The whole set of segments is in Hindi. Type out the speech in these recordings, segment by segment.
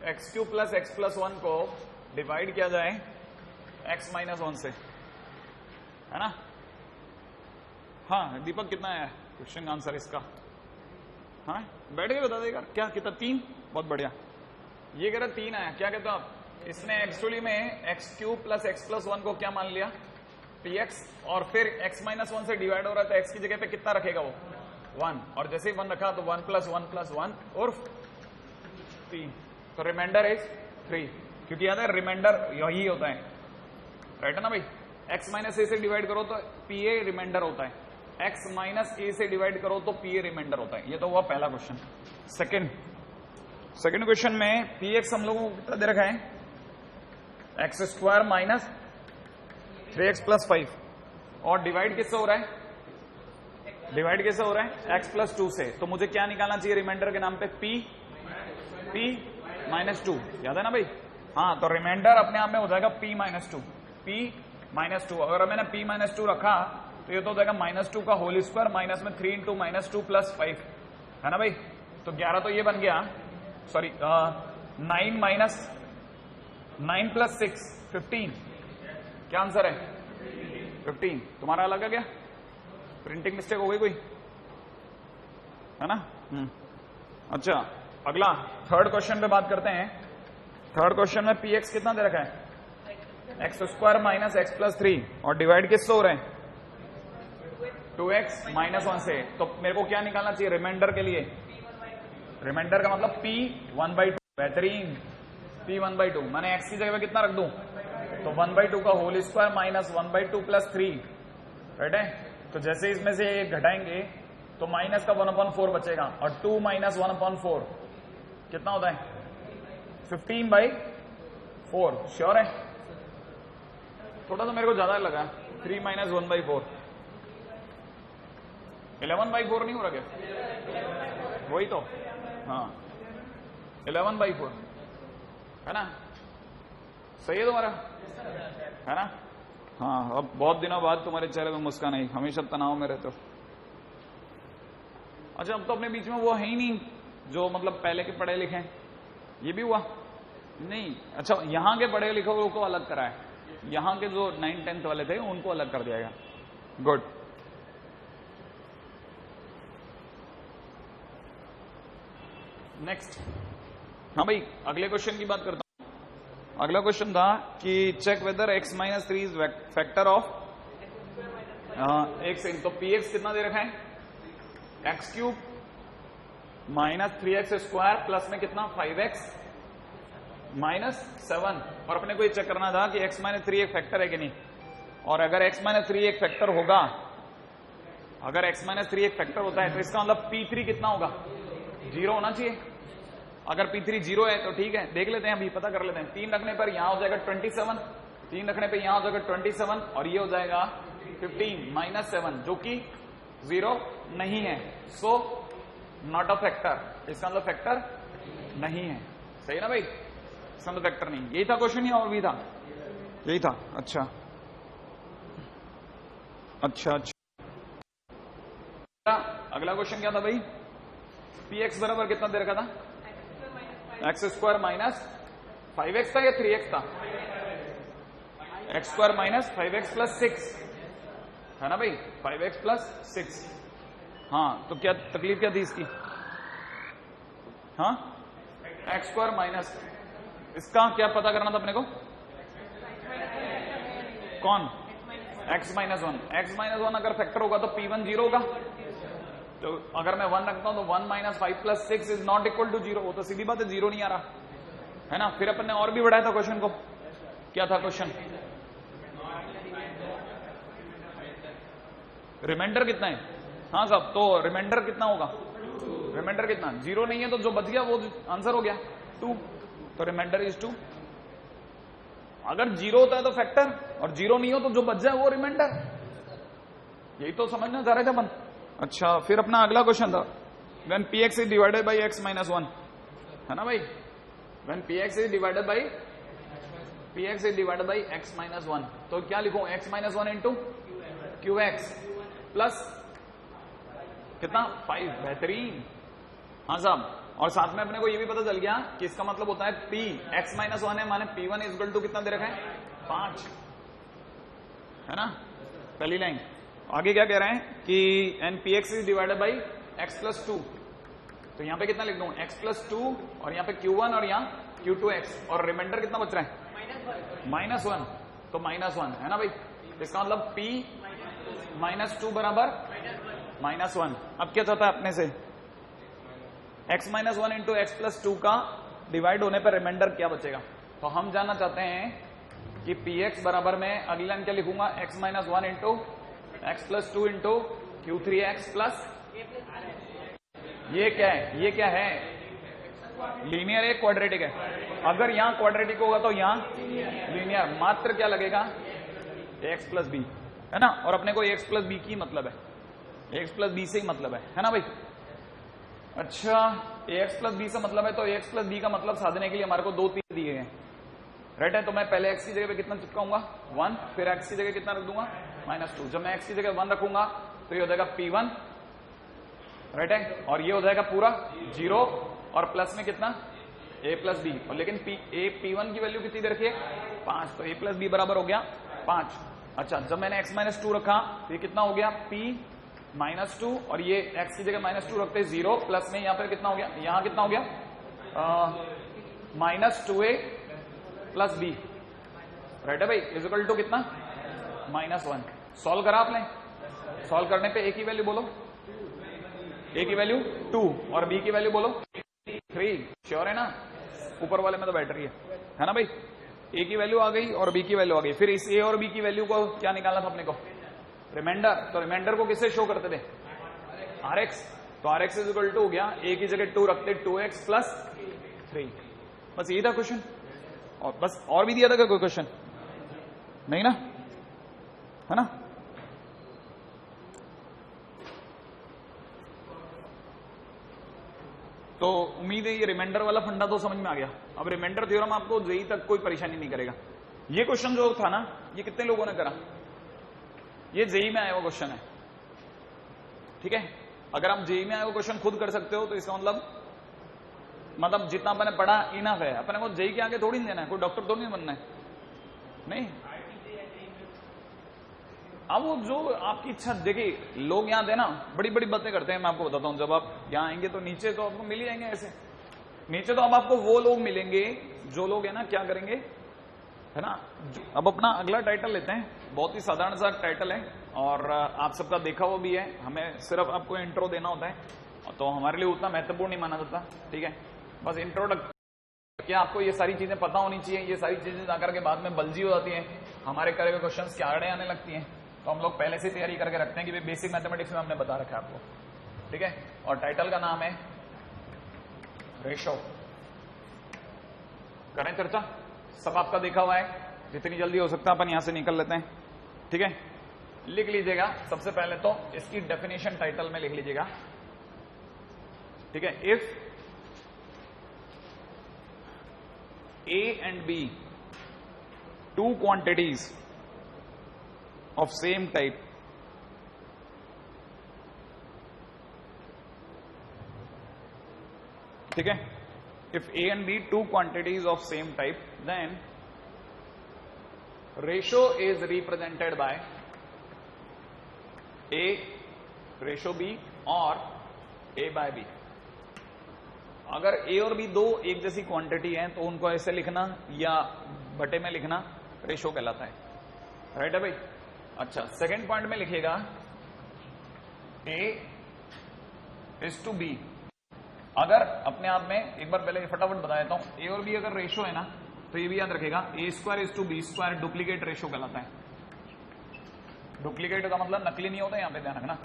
X cube plus x plus 1 को डिवाइड किया जाए एक्स माइनस 1 से, है ना? हाँ दीपक, कितना है क्वेश्चन आंसर इसका? हाँ बैठ के बता देगा क्या, कितना? 3। बहुत बढ़िया। ये कह रहा 3 आया, क्या कहते हो आप? इसने एक्चुअली में x cube plus x plus 1 को क्या मान लिया? px, और फिर x माइनस 1 से डिवाइड हो रहा था, x की जगह पे कितना रखेगा वो? 1, और जैसे ही 1 रखा तो 1 प्लस 1 प्लस 1 और 3, तो रिमाइंडर इज 3, क्योंकि याद है रिमाइंडर यही होता है, राइट है ना भाई? x माइनस ए से डिवाइड करो तो pa रिमाइंडर होता है, x माइनस ए से डिवाइड करो तो pa रिमाइंडर होता है। ये तो हुआ पहला क्वेश्चन। सेकंड क्वेश्चन में px हम लोगों को कितना दे रखा है? X square minus 3x plus 5, और डिवाइड किससे हो रहा है? डिवाइड कैसे हो रहा है? x प्लस 2 से। तो मुझे क्या निकालना चाहिए रिमाइंडर के नाम पे? p माइनस 2, याद है ना भाई? हाँ, तो रिमाइंडर अपने आप में हो जाएगा p माइनस 2, p माइनस 2। अगर मैंने p माइनस 2 रखा तो ये तो हो जाएगा माइनस 2 का होल स्क्वायर माइनस में 3 इंटू माइनस 2 प्लस 5, है ना भाई? तो 11 तो ये बन गया, सॉरी 9 माइनस 9 प्लस 6 15। क्या आंसर है? 15। तुम्हारा अलग है क्या? प्रिंटिंग मिस्टेक हो गई कोई, है ना? अच्छा, अगला थर्ड क्वेश्चन पे बात करते हैं। थर्ड क्वेश्चन में px कितना दे रखा है? X square minus x plus 3, और डिवाइड किससे हो रहे हैं? 2x माइनस 1 से। तो मेरे को क्या निकालना चाहिए रिमाइंडर के लिए? रिमाइंडर का मतलब p 1/2। बेहतरीन, p 1/2। मैंने x की जगह पे कितना रख दूं? तो 1/2 का whole square minus 1/2 plus 3, right है? तो जैसे इसमें से एक घटाएंगे तो माइनस का 1/4 बचेगा, और 2 माइनस 1/4 कितना होता है? 15/4। श्योर है? थोड़ा सा मेरे को ज्यादा लगा, 3 माइनस 1/4 11/4 नहीं हो रहा क्या? वही तो, हाँ 11/4, है ना? सही है तुम्हारा, है ना? हाँ, अब बहुत दिनों बाद तुम्हारे चेहरे में मुस्कान आई, हमेशा तनाव में रहते हो। अच्छा, अब तो अपने बीच में वो है ही नहीं जो मतलब पहले के पढ़े लिखे हैं। ये भी हुआ नहीं? अच्छा, यहाँ के पढ़े लिखे को अलग करा है, यहाँ के जो 9th 10th वाले थे उनको अलग कर दिया गया। गुड। नेक्स्ट, हाँ भाई अगले क्वेश्चन की बात करता हूं। अगला क्वेश्चन था कि check whether x minus 3 is factor of x इन। तो px कितना दे रखा है? X cube minus 3x square plus में कितना? 5x minus 7। और अपने को ये चेक करना था कि x माइनस 3 एक फैक्टर है कि नहीं। और अगर x माइनस 3 एक फैक्टर होगा, अगर x माइनस 3 एक फैक्टर होता है तो इसका मतलब p3 कितना होगा? 0 होना चाहिए। अगर p3 0 है तो ठीक है, देख लेते हैं, अभी पता कर लेते हैं। 3 रखने पर यहां हो जाएगा 27, 3 रखने पर यहां हो जाएगा 27, और ये हो जाएगा 15 माइनस 7, जो कि 0 नहीं है। So not a factor. इसका मतलब फैक्टर नहीं है। सही ना भाई? इसका मतलब फैक्टर नहीं। यही था क्वेश्चन या और भी था? यही था। अच्छा अच्छा अच्छा। अगला क्वेश्चन क्या था भाई? px बराबर कितना दे रखा था? एक्स स्क्वायर माइनस 5x था या 3x था? X square minus 5x plus 6, है ना भाई? 5x plus 6। हाँ, तो क्या तकलीफ क्या थी इसकी? हाँ, एक्स स्क्वायर माइनस, इसका क्या पता करना था अपने को? कौन? x minus 1। x माइनस 1 अगर फैक्टर होगा तो p1 0 होगा। तो अगर मैं 1 रखता हूं तो 1 minus 5 plus 6 is not equal to 0। वो तो सीधी बात है, 0 नहीं आ रहा, है ना? फिर अपन ने और भी बढ़ाया था क्वेश्चन को। क्या था क्वेश्चन? रिमाइंडर कितना है? हाँ साहब, तो रिमाइंडर कितना होगा? रिमाइंडर कितना? 0 नहीं है तो जो बच गया वो आंसर हो गया 2। तो रिमाइंडर इज 2। अगर 0 होता है तो फैक्टर, और 0 नहीं हो तो जो बच जाए वो रिमाइंडर। यही तो समझना चाह रहे थे अपन। अच्छा, फिर अपना अगला क्वेश्चन था when px is divided by x minus 1, है ना भाई? When px is divided by x minus 1, तो क्या लिखूं? x minus 1 into qx plus कितना? 5। बेहतरीन। हाँ साहब, और साथ में अपने को ये भी पता चल गया कि इसका मतलब होता है पी एक्स माइनस वन है, माने P1 इक्वल टू कितना दे रखा है 5, है ना, पहली लाइन। आगे क्या कह रहे हैं कि and p x is divided by x plus two, तो यहां पे कितना लिख दूं x प्लस टू और यहाँ पे Q1 और यहाँ Q2x और रिमाइंडर कितना बच रहा है -1, तो -1 है ना भाई, इसका मतलब P -2 बराबर -1। अब क्या चाहता है अपने से x minus one into x plus to का डिवाइड होने पर रिमाइंडर क्या बचेगा, तो हम जानना चाहते हैं कि px बराबर में अगली लाइन क्या लिखूंगा x minus one into x plus two into Q3x plus, ये क्या है, ये क्या है लीनियर है क्वाड्रेटिक है, अगर यहां क्वाड्रेटिक होगा तो यहां लीनियर, मात्र क्या लगेगा ax प्लस बी, है ना, और अपने को ax प्लस बी की मतलब है, ax प्लस बी से ही मतलब है ना भाई। अच्छा ax प्लस बी से मतलब है, तो ax प्लस बी का मतलब साधने के लिए हमारे को 2 तीर दिए हैं, राइट है, तो मैं पहले x की जगह पे कितना चिपकाऊंगा 1, फिर x की जगह कितना रख दूंगा -2, जब मैं x की जगह 1 रखूंगा तो ये हो जाएगा P1, राइट है, और ये हो जाएगा पूरा 0 और प्लस में कितना a प्लस बी, और लेकिन P1 की वैल्यू कितनी दे रखी है 5, तो a प्लस बी बराबर हो गया 5। अच्छा जब मैंने x माइनस 2 रखा तो ये कितना हो गया P -2 और ये x की जगह -2 रखते 0, प्लस में यहाँ पे कितना हो गया, यहाँ कितना हो गया -2a प्लस बी, राइट है भाई, इक्वल टू कितना -1। सॉल्व करा आपने, सॉल्व करने पे a की वैल्यू बोलो, a की वैल्यू 2 और b की वैल्यू बोलो 3, श्योर है ना, ऊपर वाले में तो बैटरी है ना भाई, a की वैल्यू आ गई और b की वैल्यू आ गई, फिर इस a और b की वैल्यू को क्या निकालना था अपने को रिमाइंडर, तो रिमाइंडर को किससे शो करते थे Rx, तो Rx इज इक्वल टू हो गया a की जगह 2 रखते 2x प्लस 3, बस यही था क्वेश्चन, और बस और भी दिया था क्या कोई क्वेश्चन नहीं ना, है ना। तो उम्मीद है ये रिमाइंडर वाला फंडा तो समझ में आ गया। अब रिमाइंडर थ्योरम आपको जेई तक कोई परेशानी नहीं करेगा। ये क्वेश्चन जो था ना, ये कितने लोगों ने करा, ये जेई में आया हुआ क्वेश्चन है, ठीक है। अगर आप जेई में आया हुआ क्वेश्चन खुद कर सकते हो तो इसका मतलब जितना अपने पढ़ा इनफ है, अपने को जेई के आगे थोड़ी नहीं देना है, कोई डॉक्टर तो नहीं बनना है, नहीं। अब वो जो आपकी इच्छा, देखिए लोग यहाँ थे ना बड़ी बड़ी बातें करते हैं, मैं आपको बताता हूँ, जब आप यहाँ आएंगे तो नीचे तो आपको मिल ही जाएंगे ऐसे, नीचे तो अब आपको वो लोग मिलेंगे जो लोग है ना क्या करेंगे, है ना। अब अपना अगला टाइटल लेते हैं, बहुत ही साधारण सा टाइटल है और आप सबका देखा हुआ भी है, हमें सिर्फ आपको इंट्रो देना होता है, तो हमारे लिए उतना महत्वपूर्ण नहीं माना जाता, ठीक है। बस इंट्रोडक्शन, क्या आपको ये सारी चीजें पता होनी चाहिए, ये सारी चीजें जाकर के बाद में बलजी हो जाती है, हमारे करे हुए क्वेश्चन क्या आड़े आने लगती हैं, तो हम लोग पहले से तैयारी करके रखते हैं कि भाई बेसिक मैथमेटिक्स में हमने बता रखा है आपको, ठीक है। और टाइटल का नाम है रेशो। करें चर्चा, सब आपका देखा हुआ है, जितनी जल्दी हो सकता है अपन यहां से निकल लेते हैं, ठीक है। लिख लीजिएगा सबसे पहले तो इसकी डेफिनेशन टाइटल में लिख लीजिएगा, ठीक है। If A and B, two quantities of same type, ठीक है। If A and B two quantities of same type, then ratio is represented by A ratio B और A by B। अगर ए और बी दो एक जैसी क्वांटिटी है तो उनको ऐसे लिखना या बटे में लिखना रेशो कहलाता है, राइट है भाई। अच्छा सेकंड पॉइंट में लिखिएगा ए इज टू बी। अगर अपने आप में एक बार पहले फटाफट बता देता हूं, ए और बी अगर रेशो है ना तो ये भी याद रखेगा, A square is to B square duplicate ratio कहलाता है। डुप्लीकेट का मतलब नकली नहीं होता, यहां पे ध्यान रखना,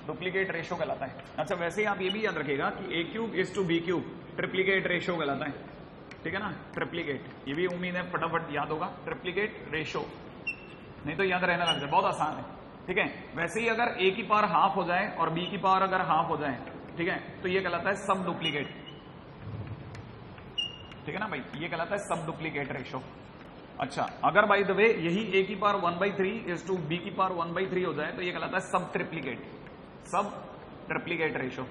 डुप्लीकेट रेशो कहलाता है। अच्छा वैसे ही आप ये भी याद रखेगा कि A cube is to B cube triplicate ratio कहलाता है, ठीक है ना, ट्रिप्लीकेट, ये भी उम्मीद है फटाफट याद होगा, ट्रिप्लीकेट रेशो, नहीं तो याद रहने लग जाए, बहुत आसान है, ठीक है। वैसे ही अगर ए की पावर हाफ हो जाए और बी की पावर अगर हाफ हो जाए, ठीक है, तो ये कहलाता है सब डुप्लीकेट, ठीक है ना भाई, ये कहलाता है सब डुप्लीकेट रेशो। अच्छा अगर बाय द वे यही ए की पावर 1/3 इज टू बी की पावर 1/3 हो जाए तो ये कहलाता है सब ट्रिप्लीकेट, सब ट्रिप्लीकेट रेशो,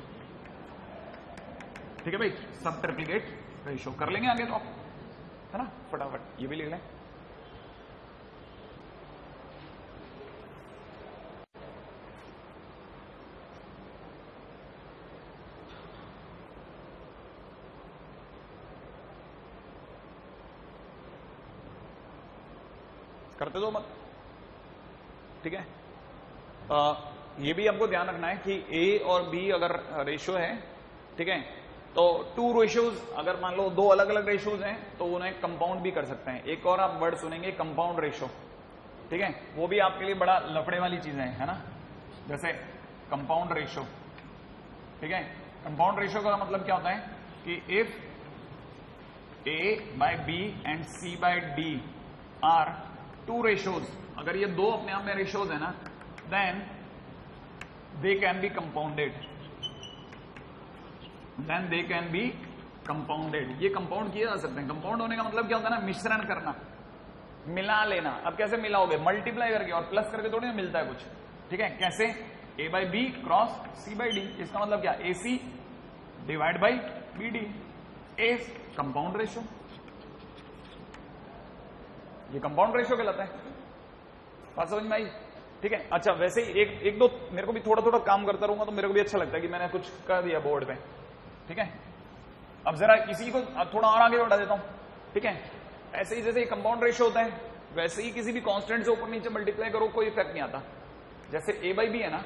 ठीक है भाई, सब ट्रिप्लीकेट रेशियो कर लेंगे आगे तो आप, है ना, फटाफट ये भी लिख लें। करते दो मत, ठीक है। ये भी आपको ध्यान रखना है कि ए और बी अगर रेशियो है, ठीक है, तो टू रेशियोज अगर मान लो दो अलग अलग रेशियोज हैं तो उन्हें कंपाउंड भी कर सकते हैं। एक और आप वर्ड सुनेंगे कंपाउंड रेशियो, ठीक है, वो भी आपके लिए बड़ा लफड़े वाली चीजें है ना, जैसे कंपाउंड रेशियो, ठीक है। कंपाउंड रेशियो का मतलब क्या होता है कि if a by b and c by d are two ratios, अगर ये दो अपने आप में रेशियोज है ना, then they can be compounded, then they can be compounded. ये कंपाउंड किए जा सकते हैं। कंपाउंड होने का मतलब क्या होता है ना, मिश्रण करना, मिला लेना। अब कैसे मिलाओगे, मल्टीप्लाई करके और प्लस करके थोड़ी ना मिलता है कुछ, ठीक है। कैसे, A by B cross C by D, इसका मतलब क्या, A C divide by B D, A compound ratio, ये कंपाउंड रेशियो कहलाता है। बात समझ में आई, ठीक है। अच्छा, वैसे ही एक दो मेरे को भी थोड़ा थोड़ा काम करता रहूंगा तो मेरे को भी अच्छा लगता है कि मैंने कुछ कर दिया बोर्ड पे, ठीक है। अब जरा इसी को थोड़ा और आगे बढ़ा देता हूं, ठीक है। ऐसे ही जैसे कंपाउंड रेशियो होता है, वैसे ही किसी भी कांस्टेंट से ऊपर नीचे मल्टीप्लाई करो कोई इफेक्ट नहीं आता। जैसे ए बाई बी है ना,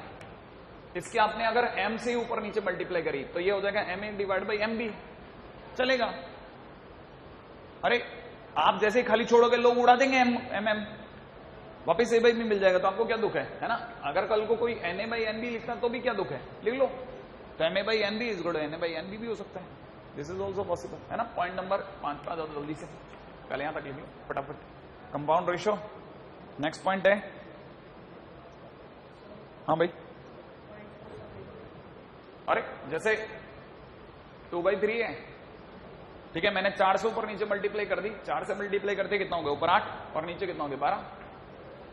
इसके आपने अगर एम से ऊपर नीचे मल्टीप्लाई करी तो ये हो जाएगा m a divide by m b, चलेगा। अरे आप जैसे खाली छोड़ोगे लोग उड़ा देंगे एम एम, वापिस ए बाई बी मिल जाएगा, तो आपको क्या दुख है ना। अगर कल को कोई n a by n b लिखता तो भी क्या दुख है, लिख लो। तो m a by n b is good, n a by n b भी हो सकता है, दिस इज ऑल्सो पॉसिबल, है ना। पॉइंट नंबर 5 पे आ जाओ जल्दी से, पहले यहां तक लिख लो फटाफट। कंपाउंड रेशियो, नेक्स्ट पॉइंट है, हाँ भाई। अरे जैसे 2/3 है, ठीक है, मैंने 4 से ऊपर नीचे मल्टीप्लाई कर दी, 4 से मल्टीप्लाई करते कितना हो गया, ऊपर 8 और नीचे कितना हो गया 12,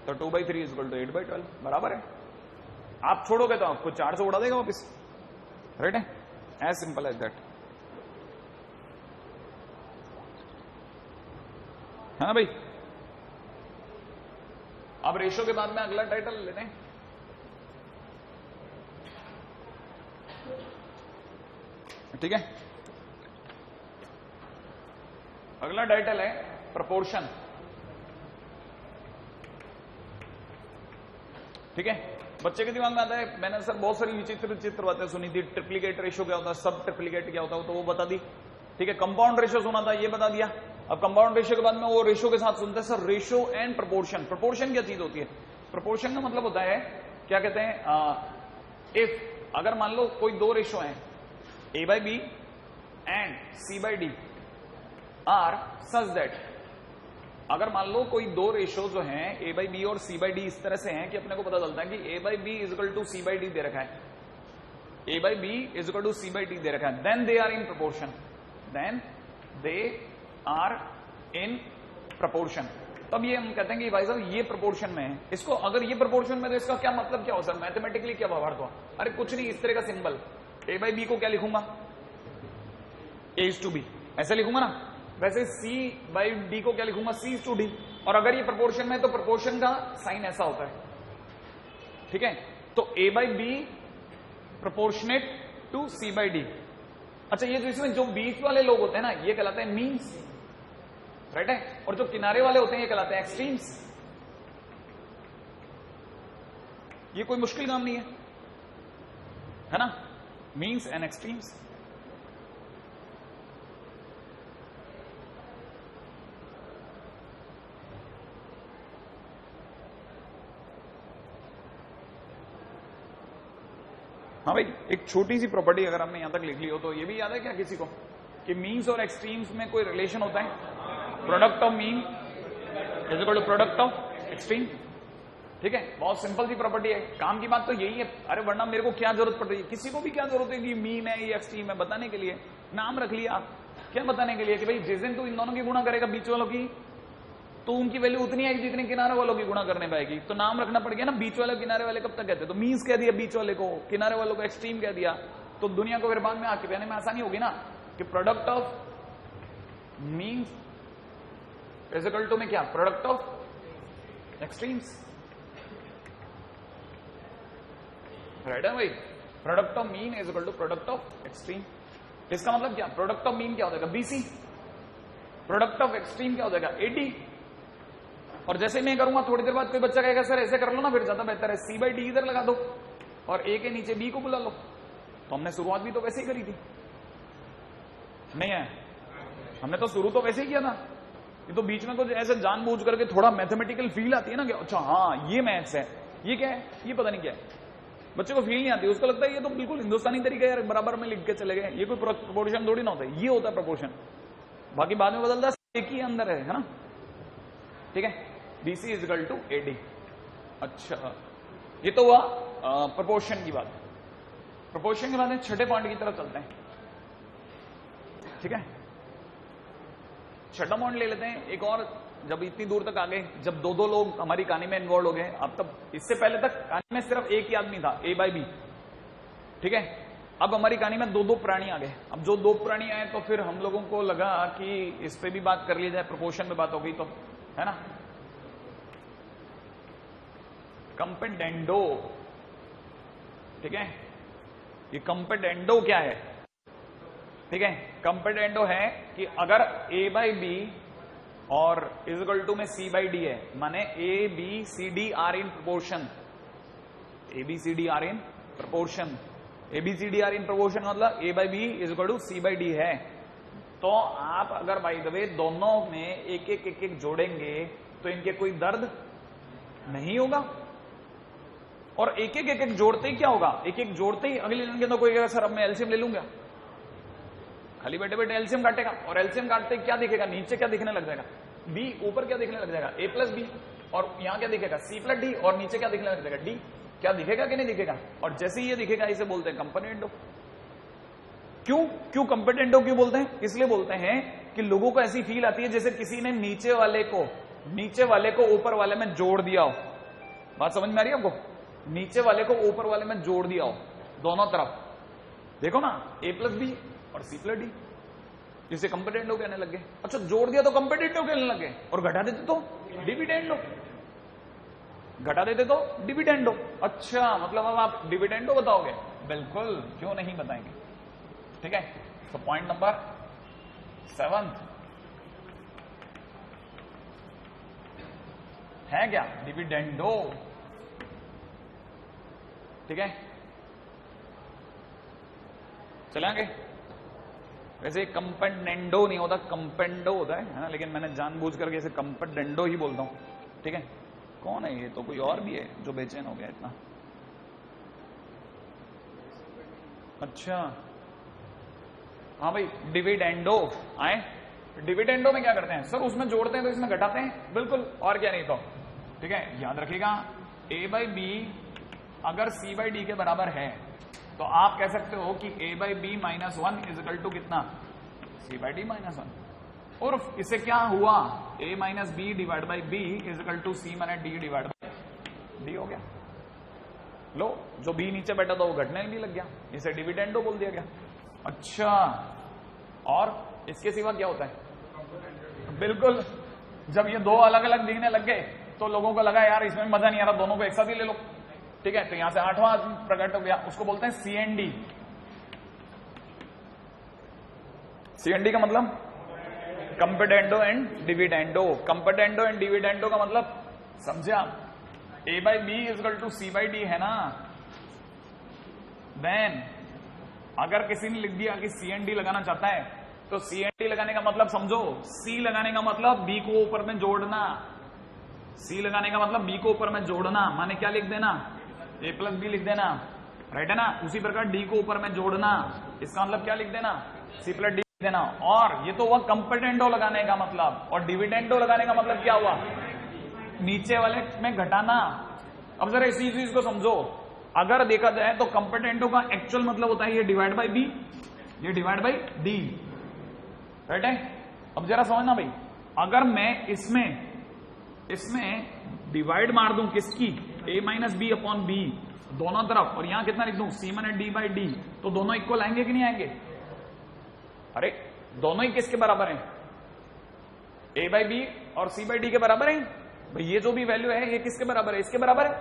तो 2/3 इज इक्वल टू 8/12, बराबर है। आप छोड़ोगे तो आपको 4 से उड़ा देगा वापिस, राइट है, एज सिंपल एज दैट, है ना भाई। अब रेशियो के बाद में अगला टाइटल लेते हैं, ठीक है। अगला टाइटल है प्रोपोर्शन, ठीक है। बच्चे के दिमाग में आता है, मैंने सर बहुत सारी विचित्र बातें सुनी थी, ट्रिप्लीकेट रेशियो क्या होता है, सब ट्रिप्लीकेट क्या होता है, तो वो बता दी, ठीक है। कंपाउंड रेशियो सुना था, ये बता दिया। अब कंपाउंड रेशियो के बाद में वो रेशियो के साथ सुनते हैं sir ratio and proportion. Proportion क्या चीज होती है, प्रोपोर्शन का मतलब होता है, क्या कहते हैं, इफ अगर मान लो कोई दो रेशियो है, A by B and C by D are such that, अगर मान लो कोई दो रेशियो जो हैं ए बाई बी और सी बाई डी इस तरह से हैं कि अपने को पता चलता है कि A by B is equal to C by D दे रखा है, A by B is equal to C by D दे रखा है, then they are in proportion, then they are in proportion. तब ये हम कहते हैं कि भाई साहब ये प्रोपोर्शन में है। इसको अगर ये प्रोपोर्शन में, तो इसका क्या मतलब क्या हो सर, मैथमेटिकली क्या व्यवहार हुआ, अरे कुछ नहीं, इस तरह का सिंबल, ए बाई बी को क्या लिखूंगा, ए इज टू बी, ऐसे लिखूंगा ना। वैसे सी बाई डी को क्या लिखूंगा, सी इज टू डी। और अगर ये प्रोपोर्शन में है तो प्रोपोर्शन का साइन ऐसा होता है, ठीक है। तो A by B proportionate to C by D. अच्छा, ये जो इसमें जो बीच वाले लोग होते हैं ना, ये कहलाते हैं मीन्स, राइट है, और जो किनारे वाले होते हैं ये कहलाते हैं एक्सट्रीम्स। ये कोई मुश्किल काम नहीं है ना, मीन्स एंड एक्सट्रीम्स। हाँ भाई, एक छोटी सी प्रॉपर्टी अगर हमने यहां तक लिख ली हो तो ये भी याद है क्या किसी को, कि मीन्स और एक्सट्रीम्स में कोई रिलेशन होता है, product of mean is equal to product of extreme, ठीक है। बहुत सिंपल सी प्रॉपर्टी है, काम की बात तो यही है। अरे वरना मेरे को क्या जरूरत पड़ रही है, किसी को भी क्या जरूरत है कि मीन है ये एक्सट्रीम है, बताने के लिए नाम रख लिया आप, क्या बताने के लिए कि भाई जिस दिन तू इन दोनों की गुणा करेगा बीच वालों की, तो उनकी वैल्यू उतनी आएगी जितनी किनारे वालों की गुणा करने पाएगी। तो नाम रखना पड़ गया ना, बीच वाले किनारे वाले कब तक कहते, तो मीन्स कह दिया बीच वाले को, किनारे वालों को एक्सट्रीम कह दिया, तो दुनिया को फिर बाद में आके कहने में आसानी होगी ना। कि product of mean is equal to में क्या, प्रोडक्ट ऑफ एक्सट्रीम्स, राइट है भाई। Product of mean is equal to product of extreme. इसका मतलब क्या, प्रोडक्ट ऑफ मीन क्या हो जाएगा, बीसी, प्रोडक्ट ऑफ एक्सट्रीम क्या हो जाएगा, एडी। और जैसे मैं करूंगा थोड़ी देर बाद कोई बच्चा कहेगा सर ऐसे कर लो ना, फिर ज्यादा बेहतर है, सी बाई डी इधर लगा दो और ए के नीचे बी को बुला लो। तो हमने शुरुआत भी तो वैसे ही करी थी, नहीं है, हमने तो शुरू तो वैसे ही किया था। ये तो बीच में कुछ ऐसे जानबूझ करके थोड़ा मैथमेटिकल फील आती है ना कि अच्छा हाँ ये मैथ्स है, ये क्या है, ये पता नहीं क्या है, बच्चे को फील नहीं आती, उसको लगता है ये तो बिल्कुल हिंदुस्तानी तरीका है यार, बराबर में लिख के चले गए, ये कोई प्रोपोर्शन थोड़ी ना होता है, ये होता है प्रोपोर्शन, बाकी बाद में बदलता है, एक ही अंदर है ना, ठीक है। BC is equal to AD. अच्छा ये तो हुआ प्रोपोर्शन की बात। प्रोपोर्शन के बाद में छठे पॉइंट की तरफ चलते हैं, ठीक है। छठा पॉइंट ले लेते हैं एक और। जब इतनी दूर तक आ गए, जब दो दो लोग हमारी कहानी में इन्वॉल्व हो गए, अब तब इससे पहले तक कहानी में सिर्फ एक ही आदमी था, ए बाई बी, ठीक है। अब हमारी कहानी में दो दो प्राणी आ गए। अब जो दो प्राणी आए तो फिर हम लोगों को लगा कि इस पे भी बात कर ली जाए, प्रोपोर्शन में बात हो गई तो, है ना। कंपेडेंडो, ठीक है, ये कंपेडेंडो क्या है, ठीक है। कंपेडेंडो है कि अगर ए बाई बी और इज इक्वल टू में सी बाई डी है, माने A B C D are in proportion, A B C D are in proportion, A B C D are in proportion मतलब A by B is equal to C by D है, तो आप अगर बाय द वे दोनों में एक एक एक एक जोड़ेंगे तो इनके कोई दर्द नहीं होगा। और एक एक जोड़ते ही क्या होगा, एक एक जोड़ते ही अगले दिन के अंदर कोई कहेगा सर अब मैं एलसीएम ले लूंगा, खाली बैठे बैठे एलसीएम काटेगा, और एलसीएम काटते क्या दिखेगा, नीचे क्या दिखने लग जाएगा, बी, ऊपर क्या दिखने लग जाएगा, ए प्लस बी, और यहां क्या दिखेगा, सी प्लस डी, और नीचे क्या दिखने लग जाएगा, डी। क्या दिखेगा कि नहीं दिखेगा, और जैसे ही ये दिखेगा इसे बोलते हैं कंपेडेंडो। क्यों कंपेडेंडो क्यों बोलते हैं, इसलिए बोलते हैं कि लोगों को ऐसी फील आती है जैसे किसी ने नीचे वाले को ऊपर वाले में जोड़ दिया हो। बात समझ में आ रही है आपको, नीचे वाले को ऊपर वाले में जोड़ दिया हो दोनों तरफ, देखो ना, ए प्लस बी और सी प्लस डी, जिसे कंपेडेंडो कहने लग गए। अच्छा जोड़ दिया तो कंपेडेंडो कहने लग गए, और घटा देते तो डिविडेंडो, घटा देते तो डिविडेंडो। अच्छा मतलब अब आप डिविडेंडो बताओगे, बिल्कुल, क्यों नहीं बताएंगे, ठीक है। तो पॉइंट नंबर 7 है क्या, डिविडेंडो, ठीक है। चलेंगे, वैसे कंपेडेंडो नहीं होता, कंपेंडो होता है ना, लेकिन मैंने जानबूझ करके इसे कंपेडेंडो ही बोलता हूं, ठीक है। कौन है ये, तो कोई और भी है जो बेचैन हो गया इतना। अच्छा हाँ भाई, डिविडेंडो आए, डिविडेंडो में क्या करते हैं सर, उसमें जोड़ते हैं तो इसमें घटाते हैं, बिल्कुल, और क्या नहीं तो, ठीक है। याद रखिएगा ए बाई बी अगर सी बाई डी के बराबर है तो आप कह सकते हो कि A by B minus 1 is equal to कितना, सी बाई डी माइनस 1। और इससे क्या हुआ, A minus B divide by B is equal to C minus D divide by D हो गया। लो, जो बी नीचे बैठा था वो घटने भी लग गया, इसे डिविडेंडो बोल दिया गया। अच्छा, और इसके सिवा क्या होता है, बिल्कुल, जब ये दो अलग अलग दिखने लग गए तो लोगों को लगा यार इसमें मजा नहीं आ रहा, दोनों को एक साथ ही ले लो, ठीक है। तो यहां से 8वां प्रकट हो गया, उसको बोलते हैं सीएनडी। सीएनडी का मतलब componendo and dividendo. Componendo and dividendo का मतलब समझे आप, A by B is equal to C by D है ना, देन अगर किसी ने लिख दिया कि सीएनडी लगाना चाहता है तो सीएनडी लगाने का मतलब समझो, सी लगाने का मतलब बी को ऊपर में जोड़ना, सी लगाने का मतलब बी को ऊपर में जोड़ना, माने क्या लिख देना, ए प्लस बी लिख देना, राइट है ना। उसी प्रकार डी को ऊपर में जोड़ना, इसका मतलब क्या लिख देना, सी प्लस डी लिख देना। और ये तो हुआ कंपेडेंडो लगाने का मतलब, और डिविडेंडो लगाने का मतलब क्या हुआ, नीचे वाले में घटाना। अब जरा इसी चीज को समझो, अगर देखा जाए तो कंपेडेंडो का एक्चुअल मतलब होता है ये डिवाइड बाई बी, ये डिवाइड बाई डी, राइट है। अब जरा समझना भाई, अगर मैं इसमें डिवाइड मार दूं किसकी, ए माइनस बी अपॉन बी दोनों तरफ, और यहां कितना लिख दूं, सी माइनस डी बाई डी, तो दोनों इक्वल आएंगे कि नहीं आएंगे, अरे दोनों ही किसके बराबर हैं? ए बाई बी और सी बाई डी के बराबर है भाई। ये जो भी वैल्यू है ये किसके बराबर है? इसके बराबर है।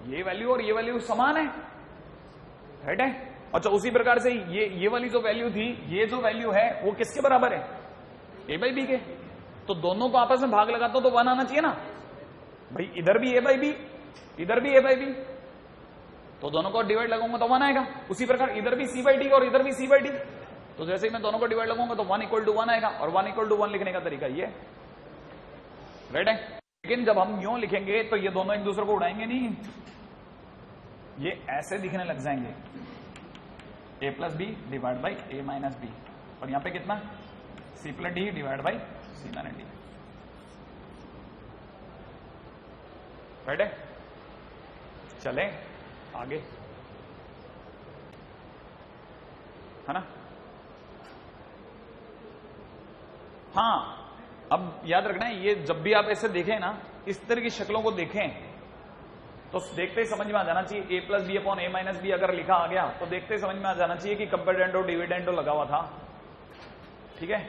ये वैल्यू और ये वैल्यू समान है, राइट है। अच्छा उसी प्रकार से ये वाली जो वैल्यू थी, ये जो वैल्यू है वो किसके बराबर है? ए बाई बी के। तो दोनों को आपस में भाग लगाता हूं तो 1 आना चाहिए ना भाई। इधर भी ए बाई बी, इधर भी ए बाई बी, तो दोनों को डिवाइड लगाऊंगा तो 1 आएगा। उसी प्रकार इधर भी सी बाई डी और इधर भी सी बाई डी, तो जैसे ही मैं दोनों को डिवाइड लगाऊंगा तो 1 = 1 आएगा। और 1 = 1 लिखने का तरीका ये, राइट है। लेकिन जब हम यूं लिखेंगे तो ये दोनों एक दूसरे को उड़ाएंगे नहीं, ये ऐसे दिखने लग जाएंगे, a plus B divide by a minus B, और यहां पे कितना c plus D divide by c minus D, right है। चले आगे, है ना। हाँ अब याद रखना है, ये जब भी आप ऐसे देखें ना, इस तरह की शक्लों को देखें तो देखते ही समझ में आ जाना चाहिए। a plus B upon a minus B अगर लिखा आ गया तो देखते ही समझ में आ जाना चाहिए कि कंपेरेंडो डिविडेंडो लगा हुआ था, ठीक है।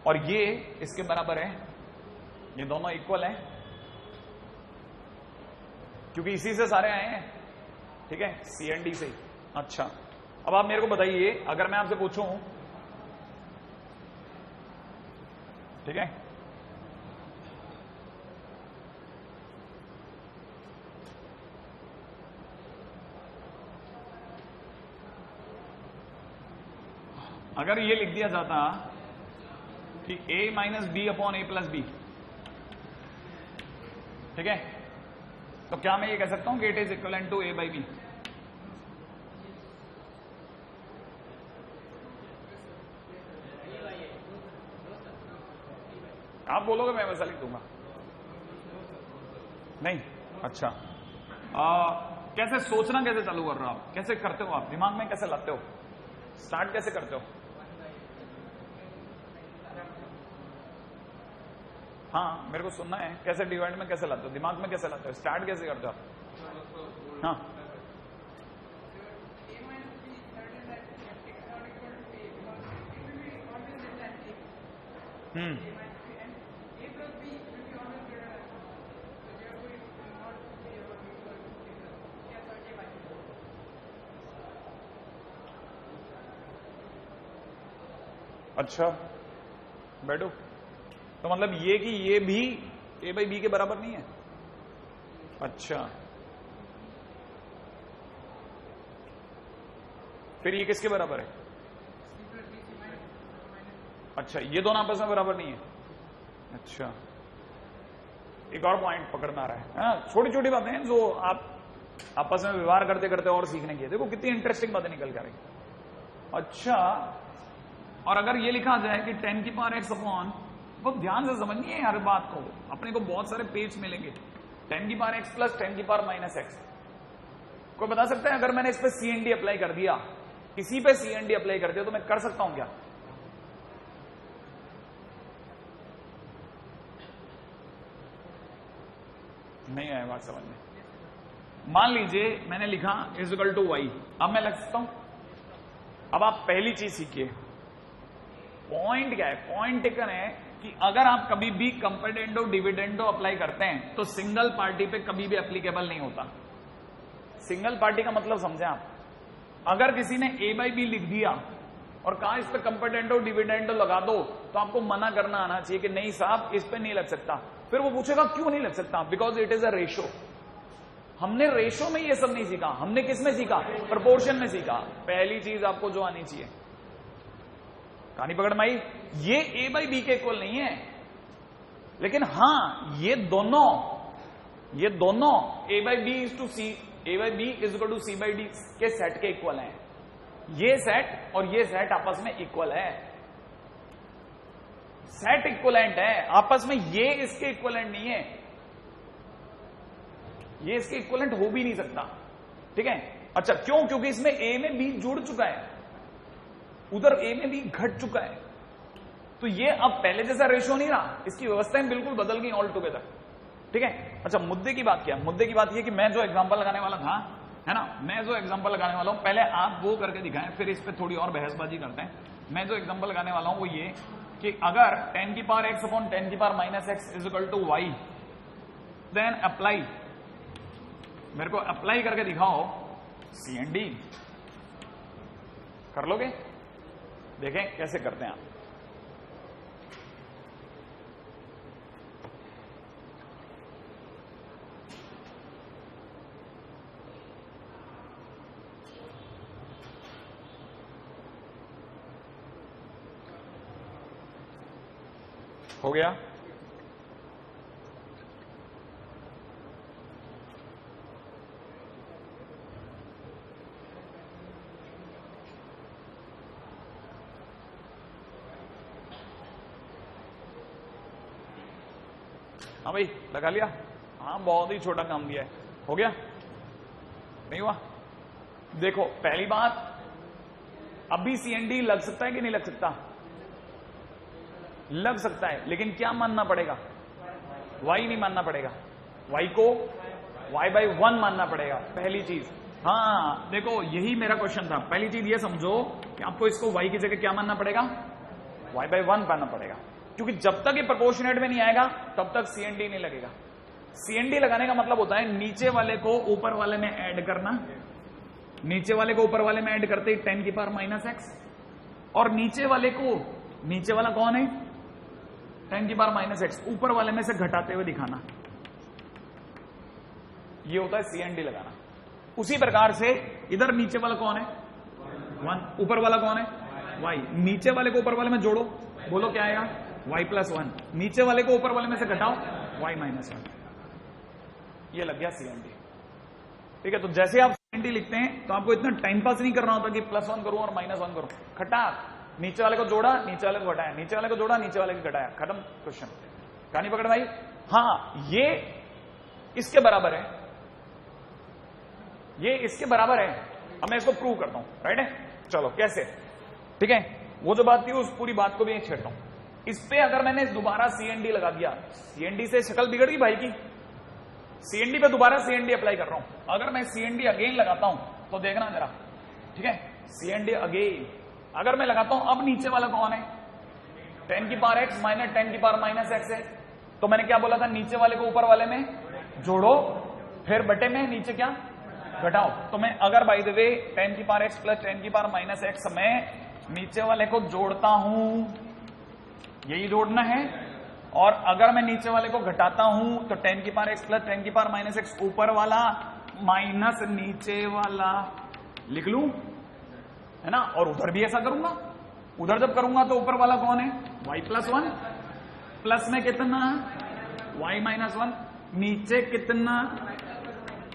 और ये इसके बराबर है, ये दोनों इक्वल हैं क्योंकि इसी से सारे आए हैं, ठीक है, सी एंड डी से। अच्छा अब आप मेरे को बताइए, अगर मैं आपसे पूछूं, ठीक है, अगर ये लिख दिया जाता कि a minus B upon a plus B, ठीक है, तो क्या मैं ये कह सकता हूं कि it is equivalent to a by B? आप बोलोगे मैं वैसा लिख दूंगा? नहीं। अच्छा कैसे सोचना कैसे चालू कर रहे हो आप? कैसे करते हो आप? दिमाग में कैसे लाते हो? स्टार्ट कैसे करते हो? हाँ मेरे को सुनना है, कैसे डिवाइड में कैसे लाते हो, दिमाग में कैसे लाते हो, स्टार्ट कैसे करते हो आप? हाँ अच्छा बैठो। तो मतलब ये कि ये भी a बाई बी के बराबर नहीं है? अच्छा फिर ये किसके बराबर है? अच्छा ये दोनों आपस में बराबर नहीं है। अच्छा एक और पॉइंट पकड़ में आ रहा है, हाँ छोटी छोटी बातें हैं जो आप आपस में व्यवहार करते करते और सीखने की। देखो कितनी इंटरेस्टिंग बातें निकल के आ रही। अच्छा और अगर ये लिखा जाए कि 10 की पावर x अपॉन, बहुत ध्यान से समझनी है यार बात को, अपने को बहुत सारे पेज मिलेंगे, 10 की पावर x प्लस 10 की पावर माइनस x। कोई बता सकता है अगर मैंने इस पे सी एन डी अप्लाई कर दिया, इसी पे सी एन डी अप्लाई कर दिया तो मैं कर सकता हूं क्या? नहीं आया बात समझ में। मान लीजिए मैंने लिखा इज इक्वल टू वाई, अब मैं लग सकता हूं। अब आप पहली चीज सीखिए, पॉइंट क्या है? पॉइंट टेकन है कि अगर आप कभी भी कंपेरेंडो डिविडेंडो अप्लाई करते हैं तो सिंगल पार्टी पे कभी भी एप्लीकेबल नहीं होता। सिंगल पार्टी का मतलब समझे आप? अगर किसी ने a बाई बी लिख दिया और कहा इस पे कंपेरेंडो डिविडेंडो लगा दो, तो आपको मना करना आना चाहिए कि नहीं साहब इस पे नहीं लग सकता। फिर वो पूछेगा क्यों नहीं लग सकता? Because it is a ratio. हमने रेशो में ये सब नहीं सीखा, हमने किस में सीखा? प्रोपोर्शन में सीखा। पहली चीज आपको जो आनी चाहिए, कहानी पकड़ में आई, ये a बाई बी के इक्वल नहीं है, लेकिन हां ये दोनों a by B is to C, a by B is equal to C by D के सेट के इक्वल हैं। ये सेट और ये सेट आपस में इक्वल है, सेट इक्वलेंट है आपस में, ये इसके इक्वलेंट नहीं है, ये इसके इक्वलेंट हो भी नहीं सकता, ठीक है। अच्छा क्यों? क्योंकि इसमें a में b जुड़ चुका है, उधर a में b घट चुका है, तो ये अब पहले जैसा रेशो नहीं रहा, इसकी व्यवस्थाएं बिल्कुल बदल गई ऑल टुगेदर, ठीक है। अच्छा मुद्दे की बात क्या? मुद्दे की बात ये कि मैं जो एग्जांपल लगाने वाला था, है ना, मैं जो एग्जांपल लगाने वाला हूं, पहले आप वो करके दिखाएं, फिर इस पे थोड़ी और बहसबाजी करते हैं। मैं जो एग्जांपल लगाने वाला हूं वो ये कि अगर 10 की पावर x अपॉन 10 की power minus x is equal to y, then apply, मेरे को अप्लाई करके दिखाओ CND। कर लोगे? देखें कैसे करते हैं आप। हो गया? हाँ भाई लगा लिया? हाँ बहुत ही छोटा काम दिया है। हो गया? नहीं हुआ? देखो पहली बात, अभी CND लग सकता है कि नहीं लग सकता? लग सकता है, लेकिन क्या मानना पड़ेगा? y नहीं मानना पड़ेगा, y को y/1 मानना पड़ेगा पहली चीज। हाँ देखो यही मेरा क्वेश्चन था। पहली चीज ये समझो कि आपको इसको y की जगह क्या मानना पड़ेगा? y/1 मानना पड़ेगा, क्योंकि जब तक ये प्रोपोर्शनेट में नहीं आएगा तब तक CND नहीं लगेगा। CND लगाने का मतलब होता है नीचे वाले को ऊपर वाले में ऐड करना, नीचे वाले को ऊपर वाले में ऐड करते ही 10 की पावर माइनस x, और नीचे वाले को, नीचे वाला कौन है? 10 की पावर माइनस x, ऊपर वाले में से घटाते हुए दिखाना, ये होता है CND लगाना। उसी प्रकार से इधर नीचे वाला कौन है? 1, ऊपर वाला कौन है? y, नीचे वाले को ऊपर वाले में जोड़ो, बोलो क्या आएगा? y+1, नीचे वाले को ऊपर वाले में से घटाओ y-1, ये लग गया CND। ठीक है, तो जैसे आप CND लिखते हैं तो आपको इतना टाइम पास नहीं करना होता कि +1 करूं और -1 करूं। खटा, नीचे वाले को जोड़ा, नीचे वाले को घटाया, नीचे वाले को जोड़ा, नीचे वाले को घटाया, खत्म क्वेश्चन। कहानी पकड़ भाई? हाँ ये इसके बराबर है, ये इसके बराबर है। अब मैं इसको प्रूव करता हूं, राइट है? चलो कैसे? ठीक है, वो जो बात थी उस पूरी बात को भी छेड़ता हूं। इस पे अगर मैंने दोबारा CND लगा दिया, CND से शक्ल बिगड़ गई भाई की। CND पे दोबारा CND अप्लाई कर रहा हूं। अगर मैं CND अगेन लगाता हूं तो देखना जरा, ठीक है? CND अगेन अगर मैं लगाता हूं, अब नीचे वाला कौन है? 10 की पावर x माइनस 10 की पावर माइनस x है। तो मैंने क्या बोला था? नीचे वाले को ऊपर वाले में जोड़ो, फिर बटे में नीचे क्या? घटाओ। तो मैं अगर बाय द वे 10 की पावर x प्लस 10 की पावर माइनस x में नीचे वाले को जोड़ता हूं, यही जोड़ना है, और अगर मैं नीचे वाले को घटाता हूं तो 10 की पावर x प्लस 10 की पावर माइनस x ऊपर वाला माइनस नीचे वाला लिख लूं, है ना? और उधर भी ऐसा करूंगा। उधर जब करूंगा तो ऊपर वाला कौन है? y+1, प्लस में कितना? y-1, नीचे कितना?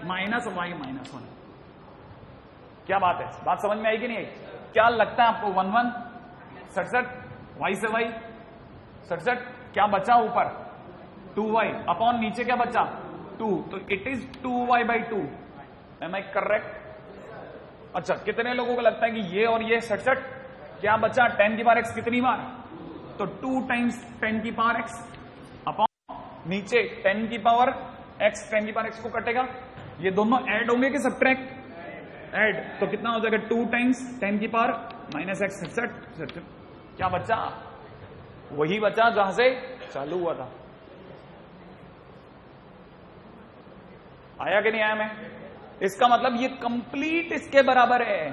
-y-1। क्या बात है? बात समझ में आई कि नहीं आई? क्या लगता है आपको? 1 1 67, y से y 67, क्या बचा ऊपर? 2y अपॉन नीचे क्या बचा? 2, तो it is 2y/2। Am I correct? अच्छा, कितने लोगों को लगता है कि ये और ये 67, क्या बचा? 10 की पावर x कितनी बार? तो 2 टाइम्स 10 की पावर x अपॉन नीचे 10 की पावर x, 10 की पावर x को कटेगा, ये दोनों ऐड होंगे कि सब्ट्रैक्ट? ऐड। तो कितना हो जाएगा? 2 टाइम्स 10 की पावर माइनस x, 67। क्या बचा? वही बचा जहां से चालू हुआ था। आया कि नहीं आया? मैं इसका मतलब ये कंप्लीट इसके बराबर है,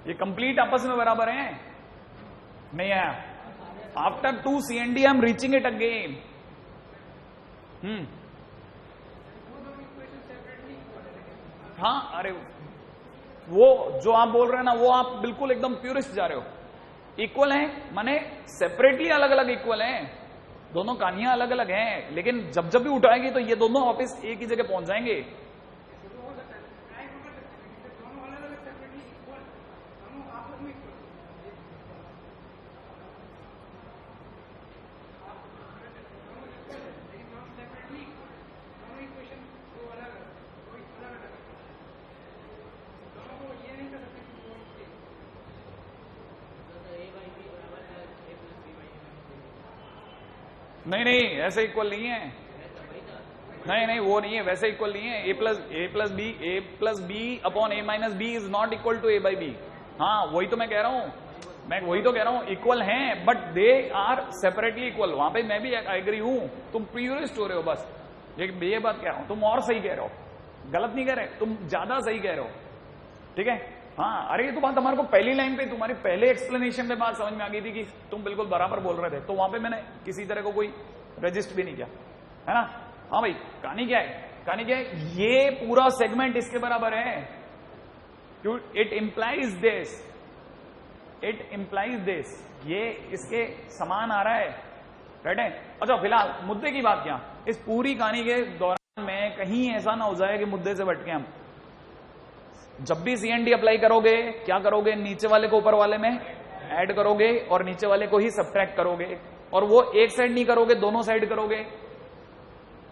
ये कंप्लीट आपस में बराबर है। नहीं आया? After 2 CND I am reaching it again. हाँ, अरे वो जो आप बोल रहे हैं ना, वो आप बिल्कुल एकदम प्योरिस्ट जा रहे हो। इक्वल है माने सेपरेटली अलग अलग इक्वल हैं, दोनों कहानियां अलग अलग हैं, लेकिन जब जब भी उठाएगी तो ये दोनों वापस एक ही जगह पहुंच जाएंगे। नहीं नहीं, ऐसे इक्वल नहीं है। नहीं नहीं, वो नहीं है, वैसे इक्वल नहीं है। A plus B upon a minus B is not equal to a/b। हाँ वही तो मैं कह रहा हूं, मैं वही तो कह रहा हूं, इक्वल हैं but they are separately equal. वहां पे मैं भी एग्री हूं, तुम प्योरिस्ट हो रहे हो बस, ये बात कह रहा हूं, तुम और सही कह रहे हो, गलत नहीं कह रहे, तुम ज्यादा सही कह रहे हो, ठीक है। हाँ अरे ये तो बात हमारे को पहली लाइन पे, तुम्हारी पहले एक्सप्लेनेशन में बात समझ में आ गई थी कि तुम बिल्कुल बराबर बोल रहे थे, तो वहां पे मैंने किसी तरह को कोई रजिस्ट भी नहीं किया, है ना। हाँ भाई कहानी क्या है, कहानी क्या है, ये पूरा सेगमेंट इसके बराबर है, it implies this, it implies this, ये इसके समान आ रहा है, राइट है। अच्छा फिलहाल मुद्दे की बात क्या, इस पूरी कहानी के दौरान में कहीं ऐसा ना हो जाए कि मुद्दे से भटके हम। जब भी सीएनडी अप्लाई करोगे क्या करोगे, नीचे वाले को ऊपर वाले में ऐड करोगे और नीचे वाले को ही सब्ट्रैक्ट करोगे, और वो एक साइड नहीं करोगे, दोनों साइड करोगे।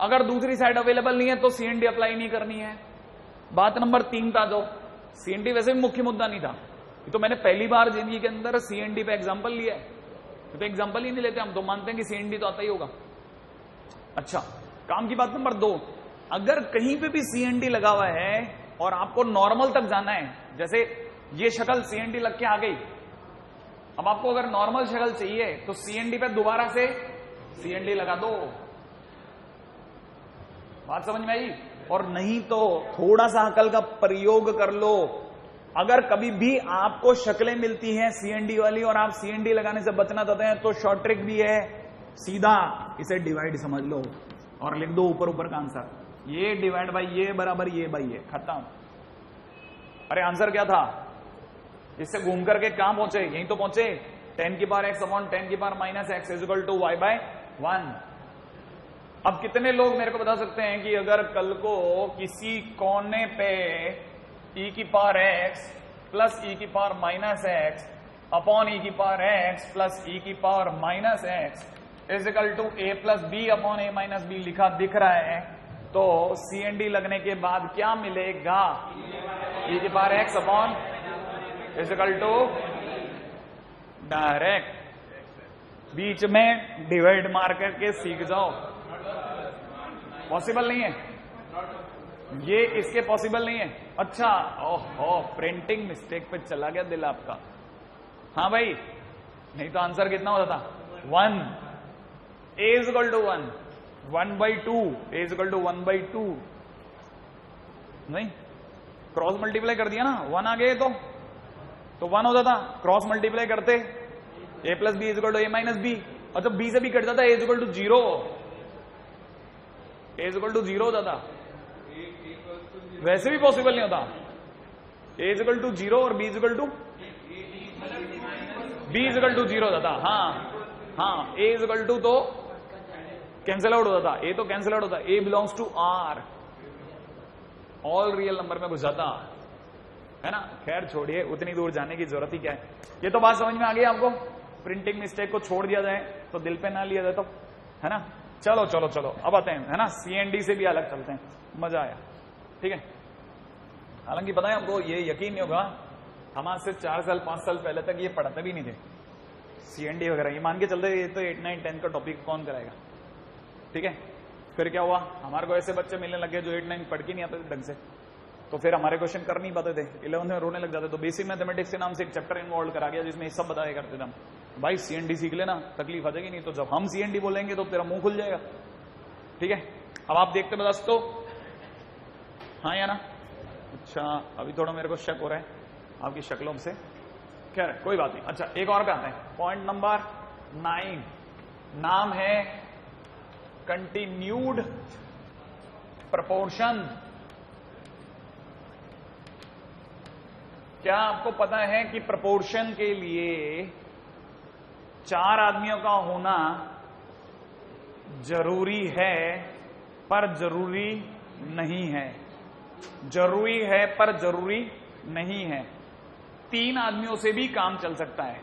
अगर दूसरी साइड अवेलेबल नहीं है तो सीएनडी अप्लाई नहीं करनी है। बात नंबर 3 था, जो सीएनडी वैसे भी मुख्य मुद्दा नहीं था, ये तो मैंने पहली बार जिंदगी के अंदर सीएनडी पे एग्जांपल लिया है, तो एग्जांपल ही नहीं लेते हम, तो मानते हैं कि सीएनडी तो आता ही होगा। अच्छा काम की बात नंबर 2, अगर कहीं पे भी सीएनडी लगा हुआ है और आपको नॉर्मल तक जाना है, जैसे ये शक्ल सीएनडी लग के आ गई, अब आपको अगर नॉर्मल शक्ल चाहिए तो सीएनडी पे दोबारा से सीएनडी लगा दो, बात समझ में आई। और नहीं तो थोड़ा सा अकल का प्रयोग कर लो, अगर कभी भी आपको शक्लें मिलती हैं सीएनडी वाली और आप सीएनडी लगाने से बचना चाहते हैं तो शॉर्ट ट्रिक भी है, सीधा इसे डिवाइड समझ लो और लिख दो ऊपर ऊपर का आंसर, ये डिवाइड बाई ये बराबर ये बाई ये, खत्म। अरे आंसर क्या था, इससे घूम करके कहां पहुंचे, यहीं तो पहुंचे, 10 की पावर x अपॉन 10 की power minus x is equal to y by 1। अब कितने लोग मेरे को बता सकते हैं कि अगर कल को किसी कोने पे e की पावर x प्लस e की power minus x upon e की पावर x प्लस e की power minus x is equal to a plus B upon a minus B लिखा दिख रहा है, तो सीएनडी लगने के बाद क्या मिलेगा, e की power x upon is equal to direct बीच में डिवाइड मार करके सीख जाओ। पॉसिबल नहीं है ये, इसके पॉसिबल नहीं है। अच्छा ओहो प्रिंटिंग मिस्टेक पे चला गया दिल आपका, हाँ भाई, नहीं तो आंसर कितना होता था 1, a is equal to 1, 1/2, a is equal to 1/2, नहीं क्रॉस मल्टीप्लाई कर दिया ना, 1 आ गए तो 1 होता था, क्रॉस मल्टीप्लाई करते a plus B is equal to a minus B, और जब b से भी कट जाता a is equal to 0, a is equal to 0 होता था, वैसे भी पॉसिबल नहीं होता, a इज इक्वल टू 0 और b is equal to b is equal to 0 होता था। हाँ a इज इक्वल टू तो कैंसिल आउट होता था, a तो कैंसिल आउट होता, a belongs to r, all real number में घुस जाता है ना। खैर छोड़िए, उतनी दूर जाने की जरूरत ही क्या है, ये तो बात समझ में आ गई आपको। प्रिंटिंग मिस्टेक को छोड़ दिया जाए तो दिल पे ना लिया जाए तो, है ना। चलो चलो चलो अब आते हैं, है ना, सीएनडी से भी अलग चलते हैं, मजा आया, ठीक है। हालांकि पता है आपको, ये यकीन नहीं होगा, हम आज से 4 साल 5 साल पहले तक ये पढ़ाते भी नहीं थे सीएनडी वगैरह, ये मान के चलते ये तो 8, 9, 10 का टॉपिक कौन कराएगा, ठीक है। फिर क्या हुआ, हमारे को ऐसे बच्चे मिलने लगे जो 8, 9 पढ़ के नहीं आते थे ढंग से, तो फिर हमारे क्वेश्चन कर नहीं पाते थे, 11th में रोने लग जाते। तो बेसिक मैथमेटिक्स के नाम से एक चैप्टर इन्वॉल्व करा गया जिसमें ये सब बताया करते थे हम, भाई सीएनडी सीख लेना, तकलीफ आ जाएगी, नहीं तो जब हम सीएनडी बोलेंगे तो तेरा मुंह खुल जाएगा, ठीक है। अब आप देखते बता तो हाँ या ना। अच्छा अभी थोड़ा मेरे को शक हो रहा है आपकी शक्लों से, खैर कोई बात नहीं। अच्छा एक और पे आते हैं, पॉइंट नंबर 9, नाम है कंटिन्यूड प्रपोर्शन। क्या आपको पता है कि प्रपोर्शन के लिए 4 आदमियों का होना जरूरी है पर जरूरी नहीं है, जरूरी है पर जरूरी नहीं है। 3 आदमियों से भी काम चल सकता है,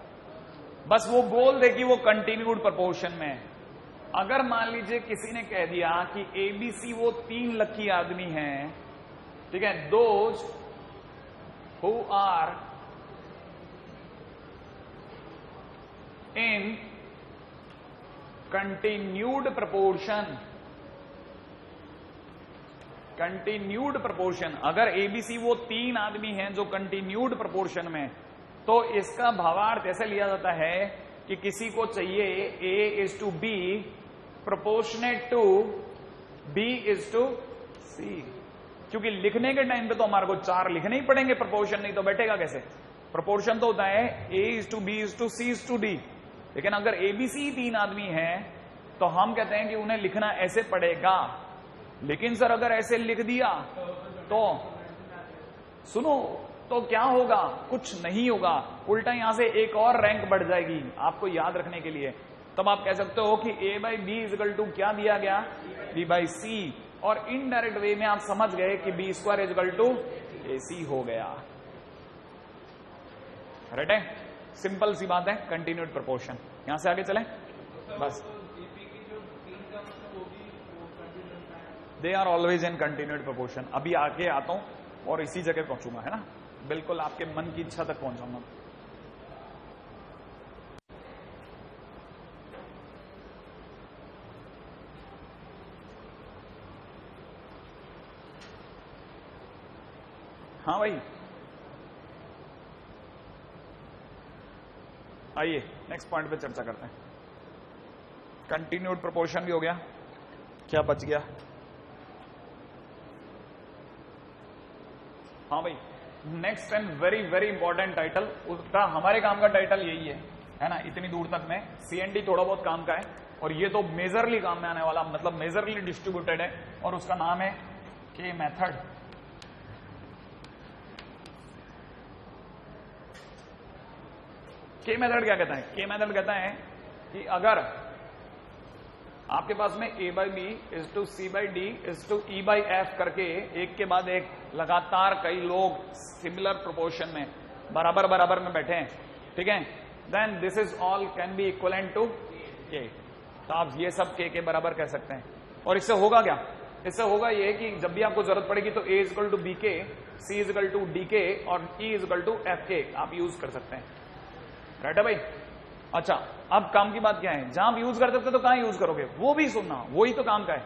बस वो बोल दे कि वो कंटिन्यूड प्रपोर्शन में है। अगर मान लीजिए किसी ने कह दिया कि एबीसी वो 3 लकी आदमी हैं, ठीक है, those who are in continued proportion, continued proportion, अगर एबीसी वो 3 आदमी हैं जो कंटिन्यूड प्रपोर्शन में, तो इसका भावार्थ ऐसे लिया जाता है कि किसी को चाहिए A is to B proportionate to B is to C, क्योंकि लिखने के टाइम पे तो हमारे को 4 लिखने ही पड़ेंगे प्रोपोर्शन, नहीं तो बैठेगा कैसे। प्रोपोर्शन तो होता है A is to B is to C is to D, लेकिन अगर ABC 3 आदमी हैं तो हम कहते हैं कि उन्हें लिखना ऐसे पड़ेगा। लेकिन सर अगर ऐसे लिख दिया तो सुनो तो क्या होगा, कुछ नहीं होगा, उल्टा यहां से एक और रैंक बढ़ जाएगी आपको याद रखने के लिए। तब आप कह सकते हो कि A by B equal to क्या दिया गया, B by C, और इनडायरेक्ट वे में आप समझ गए कि B square equal to AC हो गया। राइट है, सिंपल सी बात है, कंटिन्यूड प्रोपोर्शन। यहां से आगे चलें बस। They are always in continued proportion. अभी आगे आता हूं और इसी जगह पहुंचूंगा, है ना, बिल्कुल आपके मन की इच्छा तक पहुंचाऊंगा। हाँ भाई आइए नेक्स्ट पॉइंट पे चर्चा करते हैं। कंटिन्यूड प्रोपोर्शन भी हो गया, क्या बच गया? हाँ भाई, next and very very important title, उसका हमारे काम का टाइटल यही है ना, इतनी दूर तक में। CNT थोड़ा बहुत काम का है और ये तो मेजरली काम में आने वाला, मतलब मेजरली डिस्ट्रीब्यूटेड है, और उसका नाम है के मेथड। के मेथड क्या कहता है? के मेथड कहता है कि अगर आपके पास में A by B is to C by D is to E by F करके एक के बाद एक लगातार कई लोग सिमिलर प्रोपोर्शन में बराबर बराबर में बैठे हैं, ठीक है, then this is all can be equivalent to K। तो आप ये सब K के बराबर कह सकते हैं। और इससे होगा क्या? इससे होगा ये कि जब भी आपको जरूरत पड़ेगी तो A इक्वल टू बी के, C इक्वल टू डी के और E इक्वल टू एफ के आप यूज कर सकते हैं। राइट है भाई? अच्छा, अब काम की बात क्या है, जहां आप यूज कर सकते तो कहां यूज करोगे वो भी सुनना, वही तो काम का है।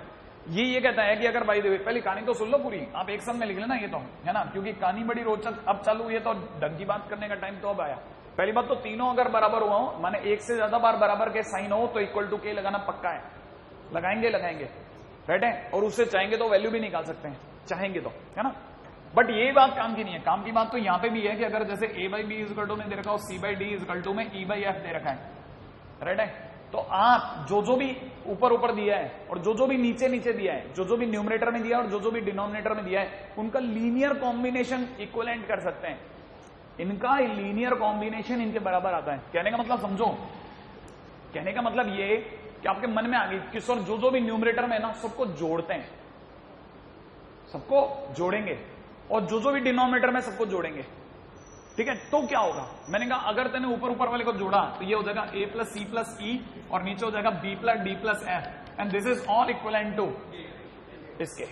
ये कहता है कि अगर भाई पहले कहानी तो सुन लो पूरी, आप एक सब में लिख लेना ये तो, है ना, क्योंकि कहानी बड़ी रोचक अब चालू हुई है, तो ढंग की बात करने का टाइम तो अब आया। पहली बात तो तीनों अगर बराबर हुआ हो, माने एक से ज्यादा बार बराबर के साइन हो तो इक्वल टू के लगाना पक्का है, लगाएंगे, राइट है, और उससे चाहेंगे तो वैल्यू भी निकाल सकते हैं, चाहेंगे तो, है ना। बट ये बात काम की नहीं है, काम की बात तो यहां पे भी है कि अगर जैसे A by B equal to में दे रखा हो, C by D equal to में E by F दे रखा है, राइट है, तो आप जो भी ऊपर दिया है और जो भी नीचे दिया है, जो भी न्यूमरेटर में दिया है और जो भी डिनोमिनेटर में दिया है, उनका लीनियर कॉम्बिनेशन इक्विवेलेंट कर सकते हैं। इनका लीनियर कॉम्बिनेशन इनके बराबर आता है। कहने का मतलब समझो, कहने का मतलब ये कि आपके मन में आ गई कि सर जो भी न्यूमरेटर में है ना सबको जोड़ते हैं, सबको जोड़ेंगे, और जो भी डिनोमिनेटर में सबको जोड़ेंगे, ठीक है, तो क्या होगा? मैंने कहा अगर तूने ऊपर वाले को जोड़ा तो ये हो जाएगा A plus C plus E और नीचे हो जाएगा B plus D plus F, and this is all equivalent to इसके,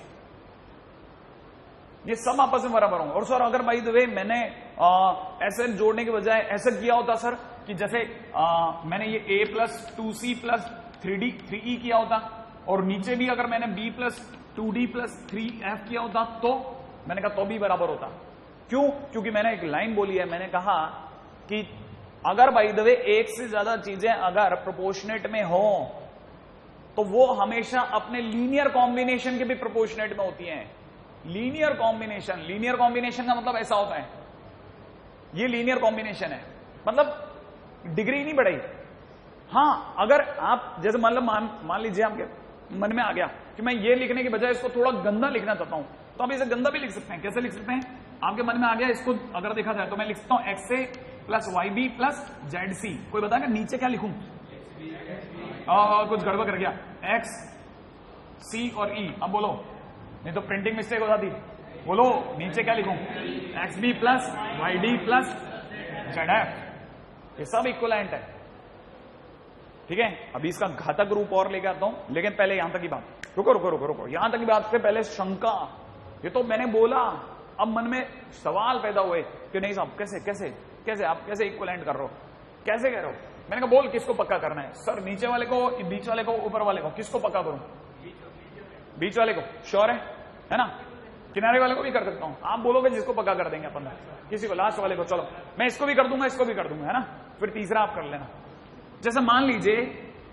ये सब आपस में बराबर होंगे। और सर अगर बाय द वे मैंने ऐसे जोड़ने के बजाय ऐसे किया होता सर कि जैसे मैंने ये A plus 2C plus 3E किया होता, और नीचे भी अगर मैंने B plus 2D plus 3F किया होता, तो मैंने कहा तो भी बराबर होता। क्यों? क्योंकि मैंने एक लाइन बोली है, मैंने कहा कि अगर बाय द वे एक से ज्यादा चीजें अगर प्रोपोर्शनेट में हो तो वो हमेशा अपने लीनियर कॉम्बिनेशन के भी प्रोपोर्शनेट में होती हैं। लीनियर कॉम्बिनेशन का मतलब ऐसा होता है, ये लीनियर कॉम्बिनेशन है, मतलब डिग्री नहीं बढ़ेगी। हाँ, अगर आप जैसे मतलब मान लीजिए आपके मन में आ गया कि मैं ये लिखने की बजाय इसको थोड़ा गंदा लिखना चाहता हूं, तो आप इसे गंदा भी लिख सकते हैं। कैसे लिख सकते हैं? आपके मन में आ गया, इसको अगर देखा जाए तो मैं लिख सकता हूं XA plus YB plus ZC। कोई बताएगा नीचे क्या लिखूं? कुछ गड़बड़ कर गया, X C और E। अब बोलो, नहीं तो प्रिंटिंग मिस्टेक हो जाती। बोलो नीचे क्या लिखूं? XB plus YD plus ZF। ये सब इक्वलेंट है, ठीक है। अभी इसका घातक रूप और लेके आता हूं, लेकिन पहले यहां तक की बात, रुको, यहां तक की बात से पहले शंका, ये तो मैंने बोला, अब मन में सवाल पैदा हुए कि नहीं साहब कैसे आप कैसे इक्वलेंट कर रहे हो, कैसे कह रहे हो? मैंने कहा बोल किसको पक्का करना है? सर नीचे वाले को, बीच वाले को, ऊपर वाले को, किसको पक्का करूं? बीच वाले को। श्योर है ना? किनारे वाले को भी कर सकता हूं, आप बोलोगे जिसको पक्का कर देंगे अपन, किसी को, लास्ट वाले को, चलो मैं इसको भी कर दूंगा, इसको भी कर दूंगा, है ना, फिर तीसरा आप कर लेना। जैसे मान लीजिए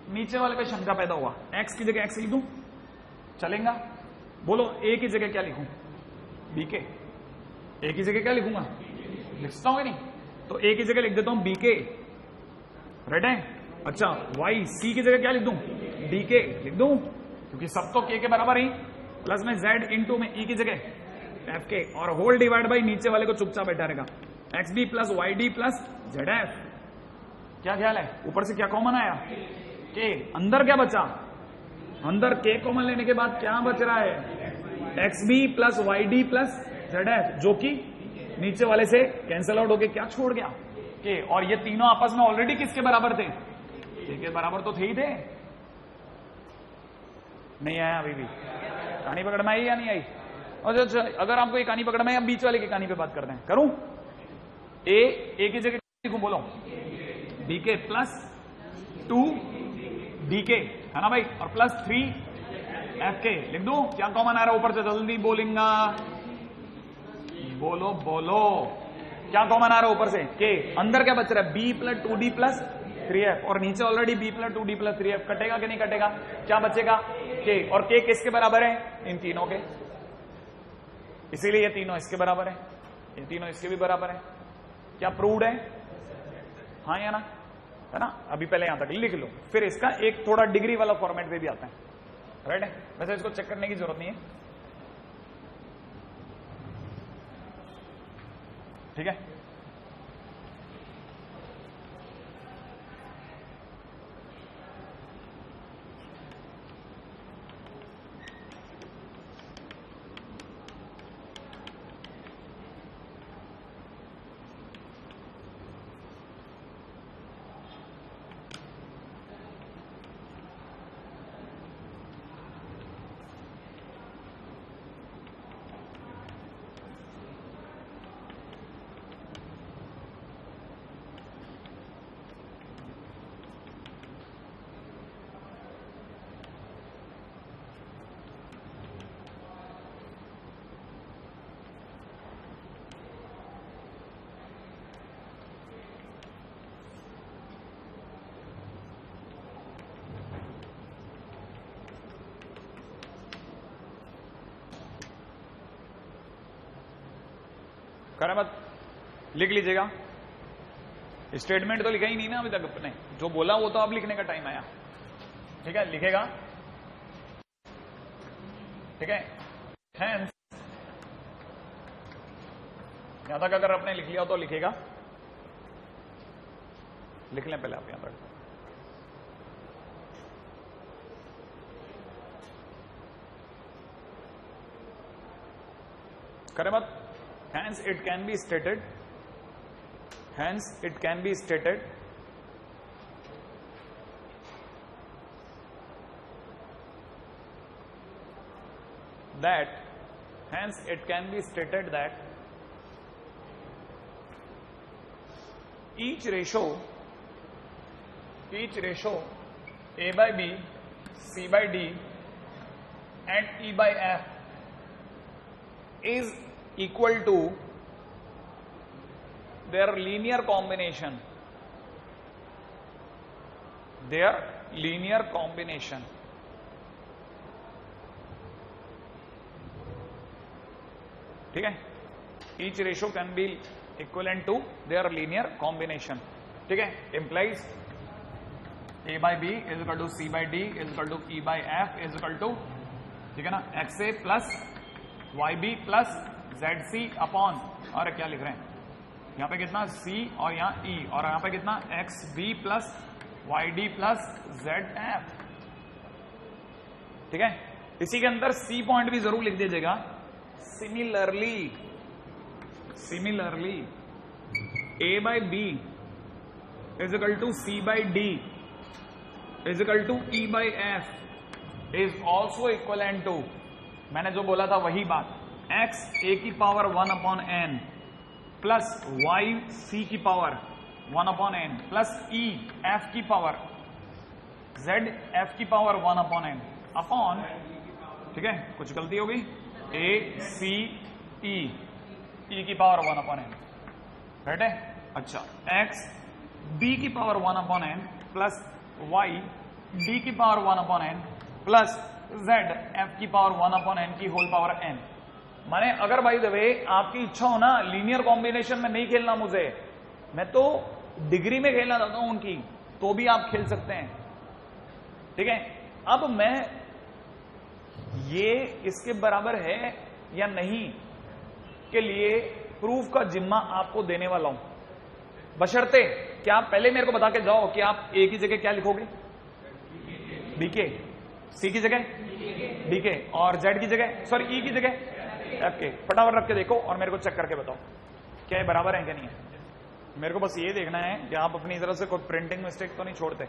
नीचे वाले पे शंका पैदा हुआ, एक्स की जगह एक्स लिख दूं, चलेगा? बोलो ए की जगह क्या लिखूं? बीके। ए की जगह क्या लिखूंगा? लिखता हूं नहीं, तो ए की जगह लिख देता हूं बीके, राइट है। अच्छा वाई, सी की जगह क्या लिख दूं? डीके लिख दूं, क्योंकि सब तो के बराबर ही, प्लस में जेड इंटू में ई की जगह एफ के, और होल डिवाइड बाई नीचे वाले को चुपचाप बैठा रहेगा, X D plus Y D plus Z F. क्या ख्याल है? ऊपर से क्या कॉमन आया? के। अंदर क्या बचा? अंदर के कॉमन लेने के बाद क्या बच रहा है? X B plus Y D plus Z F, जो कि नीचे वाले से कैंसिल आउट होके क्या छोड़ गया? के। और ये तीनों आपस में ऑलरेडी किसके बराबर थे? के बराबर तो थे ही थे। नहीं आया अभी भी? कहानी पकड़ में आई या नहीं आई? और अगर आपको ये कहानी पकड़ में, या बीच वाले की कहानी पे बात करते हैं, करूं? ए की जगह लिखूं, बोलो? डीके प्लस 2 डीके, है ना भाई, और प्लस 3 एफ के लिख दूं? क्या कॉमन आ रहा है ऊपर से? जल्दी बोलेंगा, बोलो बोलो, क्या कॉमन आ रहा है ऊपर से? के। अंदर क्या बच रहा है? B plus 2d plus 3f, और नीचे already B plus 2d plus 3f। कटेगा कि नहीं कटेगा? क्या बचेगा? के। और के किसके बराबर है? इन तीनों के, इसीलिए ये तीनों इसके बराबर है, ये तीनों इसके भी बराबर है। क्या प्रूव्ड है? हाँ या ना? है ना? अभी पहले यहां तक लिख लो, फिर इसका एक थोड़ा डिग्री वाला फॉर्मेट पे भी आता है, राइट है। वैसे इसको चेक करने की जरूरत नहीं है, ठीक है। करें मत, लिख लीजिएगा। स्टेटमेंट तो लिखा ही नहीं ना अभी तक अपने, जो बोला वो तो अब लिखने का टाइम आया, ठीक है। लिखेगा, ठीक है। हेंस, यहां तक अगर आपने लिख लिया तो लिखेगा, लिख लें पहले आप यहां तक। करें मत। Hence it can be stated, hence it can be stated that, hence it can be stated that each ratio A by B, C by D and E by F is equal to their linear combination, their linear combination, ठीक है। each ratio can be equivalent to their linear combination, ठीक है। implies A by B is equal to C by D is equal to E by F is equal to, ठीक है ना, XA plus YB plus ZC upon, और क्या लिख रहे हैं यहां पे? कितना? C, और यहां E, और यहां पे कितना? XB plus YD plus ZF, ठीक है। इसी के अंदर C पॉइंट भी जरूर लिख दीजिएगा। Similarly A by B is equal to C by D is equal to E by F is also equivalent to, मैंने जो बोला था वही बात, x a की power 1 upon n plus y c की power 1 upon n plus e f की पावर z f की पावर 1 अपॉन n अपॉन, ठीक है। कुछ गलती हो गई? ए सी ई ई की पावर 1 अपॉन एन, राइट है। अच्छा, एक्स बी की power 1 upon N plus Y D की power 1 upon N plus Z F की पावर 1 अपॉन एन की होल पावर एन। माने अगर भाई दबे आपकी इच्छा हो ना लीनियर कॉम्बिनेशन में नहीं खेलना मुझे, मैं तो डिग्री में खेलना चाहता हूं उनकी, तो भी आप खेल सकते हैं, ठीक है। अब मैं ये इसके बराबर है या नहीं के लिए प्रूफ का जिम्मा आपको देने वाला हूं, बशर्ते क्या आप पहले मेरे को बता के जाओ कि आप ए की जगह क्या लिखोगे, बीके, सी की जगह बीके और जेड की जगह सॉरी ई की जगह एफ के। फटाफट रख के देखो और मेरे को चेक करके बताओ क्या ये बराबर है क्या नहीं है। मेरे को बस ये देखना है कि आप अपनी तरफ से कोई प्रिंटिंग मिस्टेक तो नहीं छोड़ते।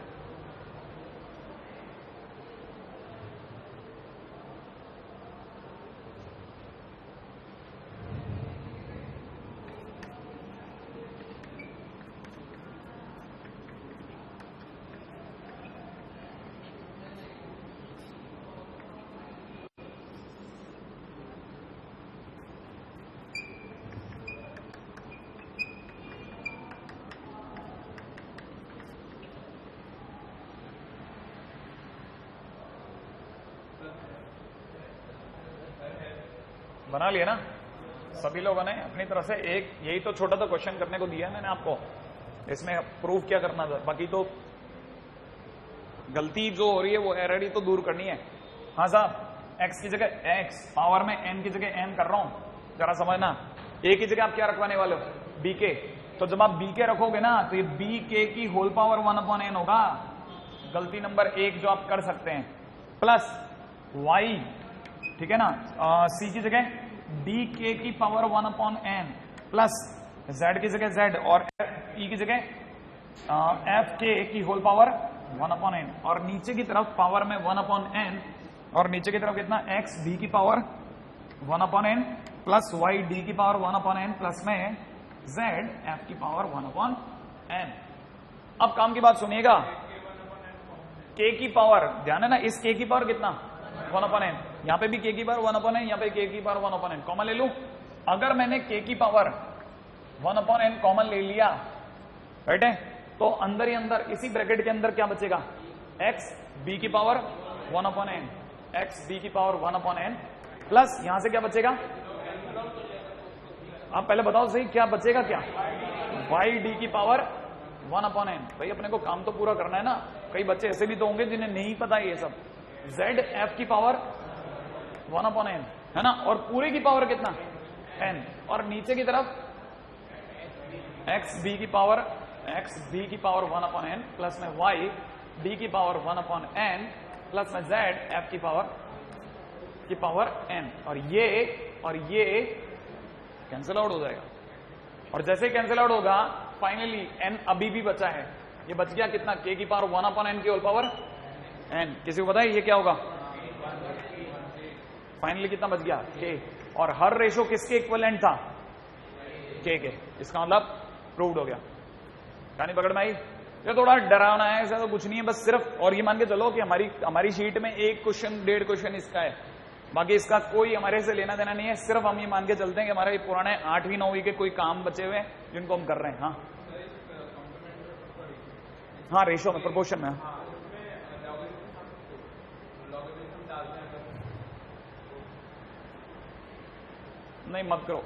बना लिया ना सभी लोगों ने अपनी तरफ से। एक यही तो छोटा सा क्वेश्चन करने को दिया है मैंने आपको, इसमें प्रूफ क्या करना था, बाकी तो गलती जो हो रही है वो एरर ही तो दूर करनी है। हाँ साहब, एक्स की जगह एक्स पावर में एन की जगह एन कर रहा हूं, जरा समझना। ए की जगह आप क्या रखवाने वाले हो, बी के। तो जब आप बी के रखोगे ना तो ये बी के की होल पावर 1 अपॉन एन होगा, गलती नंबर 1 जो आप कर सकते हैं, प्लस वाई, ठीक है ना, सी की जगह डी के की power 1 upon N plus Z की जगह जेड और ई की जगह एफ के की होल पावर 1 अपॉन एन और नीचे की तरफ पावर में 1 अपॉन एन और नीचे की तरफ कितना एक्स बी की power 1 upon N plus Y D की पावर 1 अपॉन एन प्लस में जेड एफ की पावर 1 अपॉन एन। अब काम की बात सुनिएगा, के की पावर, ध्यान है ना, इस के की पावर कितना 1 अपॉन एन, यहां पे भी के की पावर 1 अपॉन एन, यहां पे के की पावर 1 अपॉन एन, कॉमन ले लूं। अगर मैंने के की पावर 1 अपॉन एन कॉमन ले लिया, राइट है, तो अंदर ही अंदर इसी ब्रैकेट के अंदर क्या बचेगा, एक्स बी की power 1 upon N, X B की पावर 1 अपॉन एन प्लस यहां से क्या बचेगा, आप पहले बताओ सही क्या बचेगा, क्या वाई डी की पावर 1 अपॉन एन। भाई अपने को काम तो पूरा करना है ना, कई बच्चे ऐसे भी तो होंगे जिन्हें नहीं पता ये सब। जेड एफ की पावर 1 अपॉन एन है ना, और पूरे की पावर कितना एन, और नीचे की तरफ एक्स बी की पावर 1 अपॉन एन प्लस में वाई डी की पावर 1 अपॉन एन प्लस में जेड एफ की पावर एन, और ये कैंसिल आउट हो जाएगा। और जैसे ही कैंसिल आउट होगा फाइनली एन अभी भी बचा है, ये बच गया कितना, के की पावर 1 अपॉन एन की होल पावर एन। किसी को पता है ये क्या होगा, फाइनली कितना बच गया, के, और हर रेशो किसके इक्विवेलेंट था, के। इसका मतलब प्रूव्ड हो गया। कहानी पकड़ में आई। ये थोड़ा डरावना है, ऐसा तो कुछ नहीं है, बस सिर्फ और ये मान के चलो कि हमारी शीट में 1 क्वेश्चन 1.5 क्वेश्चन इसका है, बाकी इसका कोई हमारे से लेना देना नहीं है। सिर्फ हम ये मान के चलते हैं कि हमारे पुराने 8वीं 9वीं के कोई काम बचे हुए हैं जिनको हम कर रहे हैं। हाँ रेशो में, प्रोपोर्शन में। नहीं मत करो,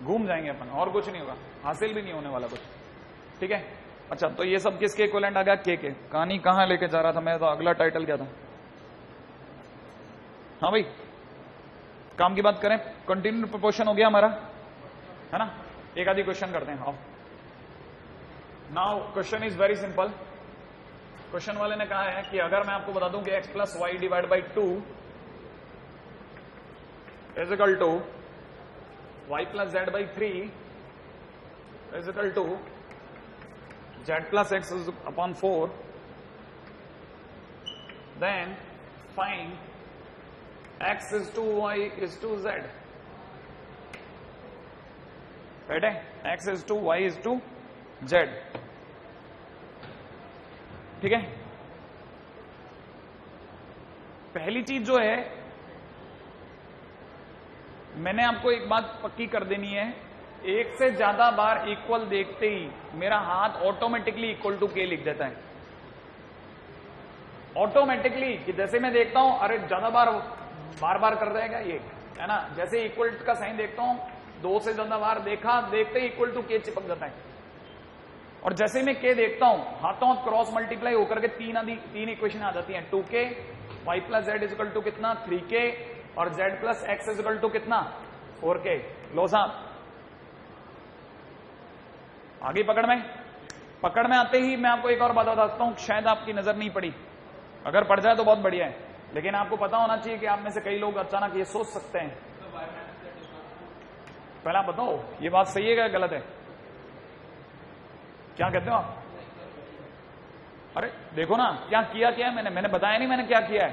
घूम जाएंगे अपन, और कुछ नहीं होगा, हासिल भी नहीं होने वाला कुछ, ठीक है। अच्छा तो ये सब किसके इक्विवेलेंट आ गया, के। कहानी कहां लेके जा रहा था मैं, तो अगला टाइटल क्या था, हाँ भाई काम की बात करें, कंटिन्यू प्रोपोर्शन हो गया हमारा, है ना। एक आधी क्वेश्चन करते हैं। Now question is very simple. Question वाले ने कहा है कि अगर मैं आपको बता दूं कि x plus Y divide by 2 is equal to y plus Z by 3 is equal to z plus x is upon 4, then find x is to y is to z, right है, x is to y is to z, ठीक है। पहली चीज जो है, मैंने आपको एक बात पक्की कर देनी है, एक से ज्यादा बार इक्वल देखते ही मेरा हाथ ऑटोमेटिकली इक्वल टू के लिख देता है। ऑटोमेटिकली, कि जैसे मैं देखता हूं, अरे ज्यादा बार बार कर देगा ये, है ना। जैसे इक्वल का साइन देखता हूं, 2 से ज्यादा बार देखा, देखते ही इक्वल टू के चिपक जाता है। और जैसे मैं के देखता हूं, हाथों क्रॉस मल्टीप्लाई होकर के तीन इक्वेशन आ जाती हैं। 2k, y plus Z is equal to कितना 3k, और z plus X is equal to कितना 4k। लो साहब, आगे पकड़ में आते ही मैं आपको एक और बात बताता हूं, शायद आपकी नजर नहीं पड़ी, अगर पड़ जाए तो बहुत बढ़िया है, लेकिन आपको पता होना चाहिए कि आप में से कई लोग अचानक ये सोच सकते हैं। पहले आप बताओ, ये बात सही है क्या गलत है? क्या कहते हो आप? अरे देखो ना, क्या किया क्या है मैंने बताया नहीं मैंने क्या किया है।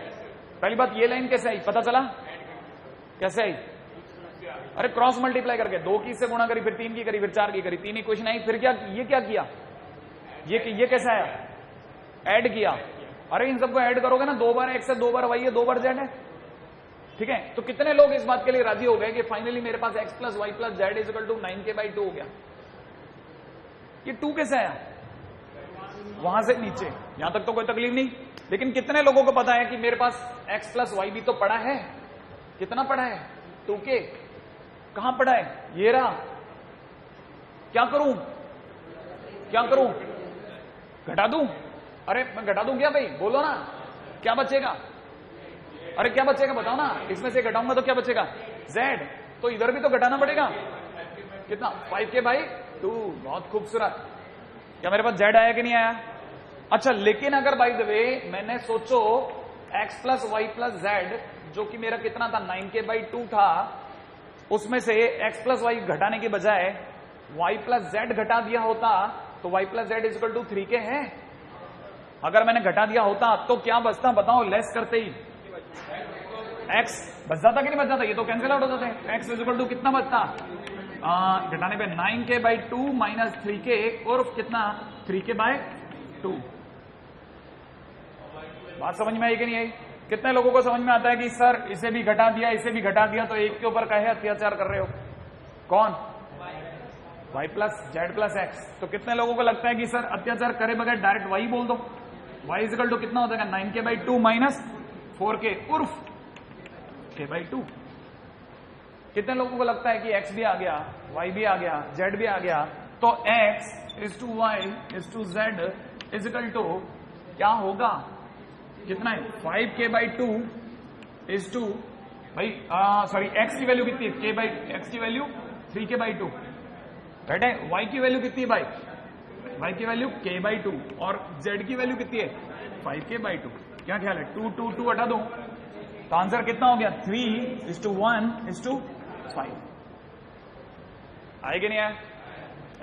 पहली बात, ये लाइन कैसे आई पता चला? कैसे आई? अरे क्रॉस मल्टीप्लाई करके 2 की से गुणा करी, फिर 3 की करी, फिर 4 की करी, 3 इक्वेशन आई, फिर क्या किया? ये कैसे आया? ऐड किया। अरे इन सबको ऐड करोगे ना, 2 बार एक्स है, 2 बार वाई है, 2 बार जेड है, ठीक है। तो कितने लोग इस बात के लिए राजी हो गए कि फाइनली मेरे पास X plus Y plus Z is equal to 9k/2 हो गया? ये 2 कैसे आया? वहां से नीचे, यहां तक तो कोई तकलीफ नहीं, लेकिन कितने लोगों को पता है कि मेरे पास एक्स प्लस वाई भी तो पड़ा है? कितना पड़ा है? 2k। कहां पड़ा है? ये रहा। क्या करूं? घटा दूं? अरे मैं घटा दूं क्या भाई? बोलो ना, क्या बचेगा? अरे क्या बचेगा बताओ ना, इसमें से घटाऊंगा तो क्या बचेगा? z। तो इधर भी तो घटाना पड़ेगा। कितना? 5k/2। बहुत खूबसूरत। क्या मेरे पास z आया कि नहीं आया? अच्छा, लेकिन अगर बाय द वे मैंने सोचो x plus Y plus Z, जो कि मेरा कितना था 9k/2 था, उसमें से x प्लस वाई घटाने के बजाय y प्लस जेड घटा दिया होता, तो y plus Z is equal to 3k है। अगर मैंने घटा दिया होता तो क्या बचता बताओ? लेस करते ही x बच जाता कि नहीं बच जाता? ये तो कैंसिल आउट हो जाते हैं। x इज इक्वल टू कितना बचता? घटाने पे 9k/2 माइनस 3k, और कितना 3k/2। बात समझ में आई कि नहीं आई? कितने लोगों को समझ में आता है कि सर इसे भी घटा दिया, इसे भी घटा दिया, तो एक के ऊपर काहे अत्याचार कर रहे हो? कौन? y plus Z plus x. तो कितने लोगों को लगता है कि सर अत्याचार करे बगैर डायरेक्ट y बोल दो? y इज इक्वल टू कितना हो जाएगा? 9k/2 माइनस 4k उर्फ k/2। कितने लोगों को लगता है कि x भी आ गया, y भी आ गया, z भी आ गया, तो x is to y is to z is equal to क्या होगा? कितना है? 5k/2 इज टू भाई सॉरी, x की वैल्यू कितनी है? x की वैल्यू 3k/2, राइट है। y की वैल्यू कितनी है भाई? y की वैल्यू k/2, और z की वैल्यू कितनी है? 5k/2। क्या ख्याल है? 2 2 2 हटा दो, तो आंसर कितना हो गया? 3:1:5। आए कि नहीं आया?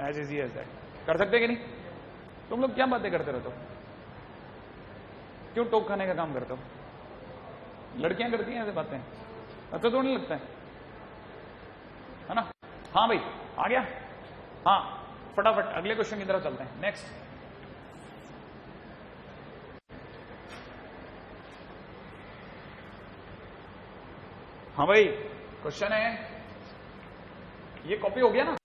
As easy as that. कर सकते कि नहीं? तुम लोग क्या बातें करते रहते हो? क्यों टोक खाने का काम करते हो? लड़कियां करती हैं ऐसे बातें, अच्छा तो नहीं लगता है ना? हाँ भाई, आ गया? हाँ, फटाफट अगले क्वेश्चन की तरफ चलते हैं। नेक्स्ट, हाँ भाई, क्वेश्चन है, ये कॉपी हो गया ना?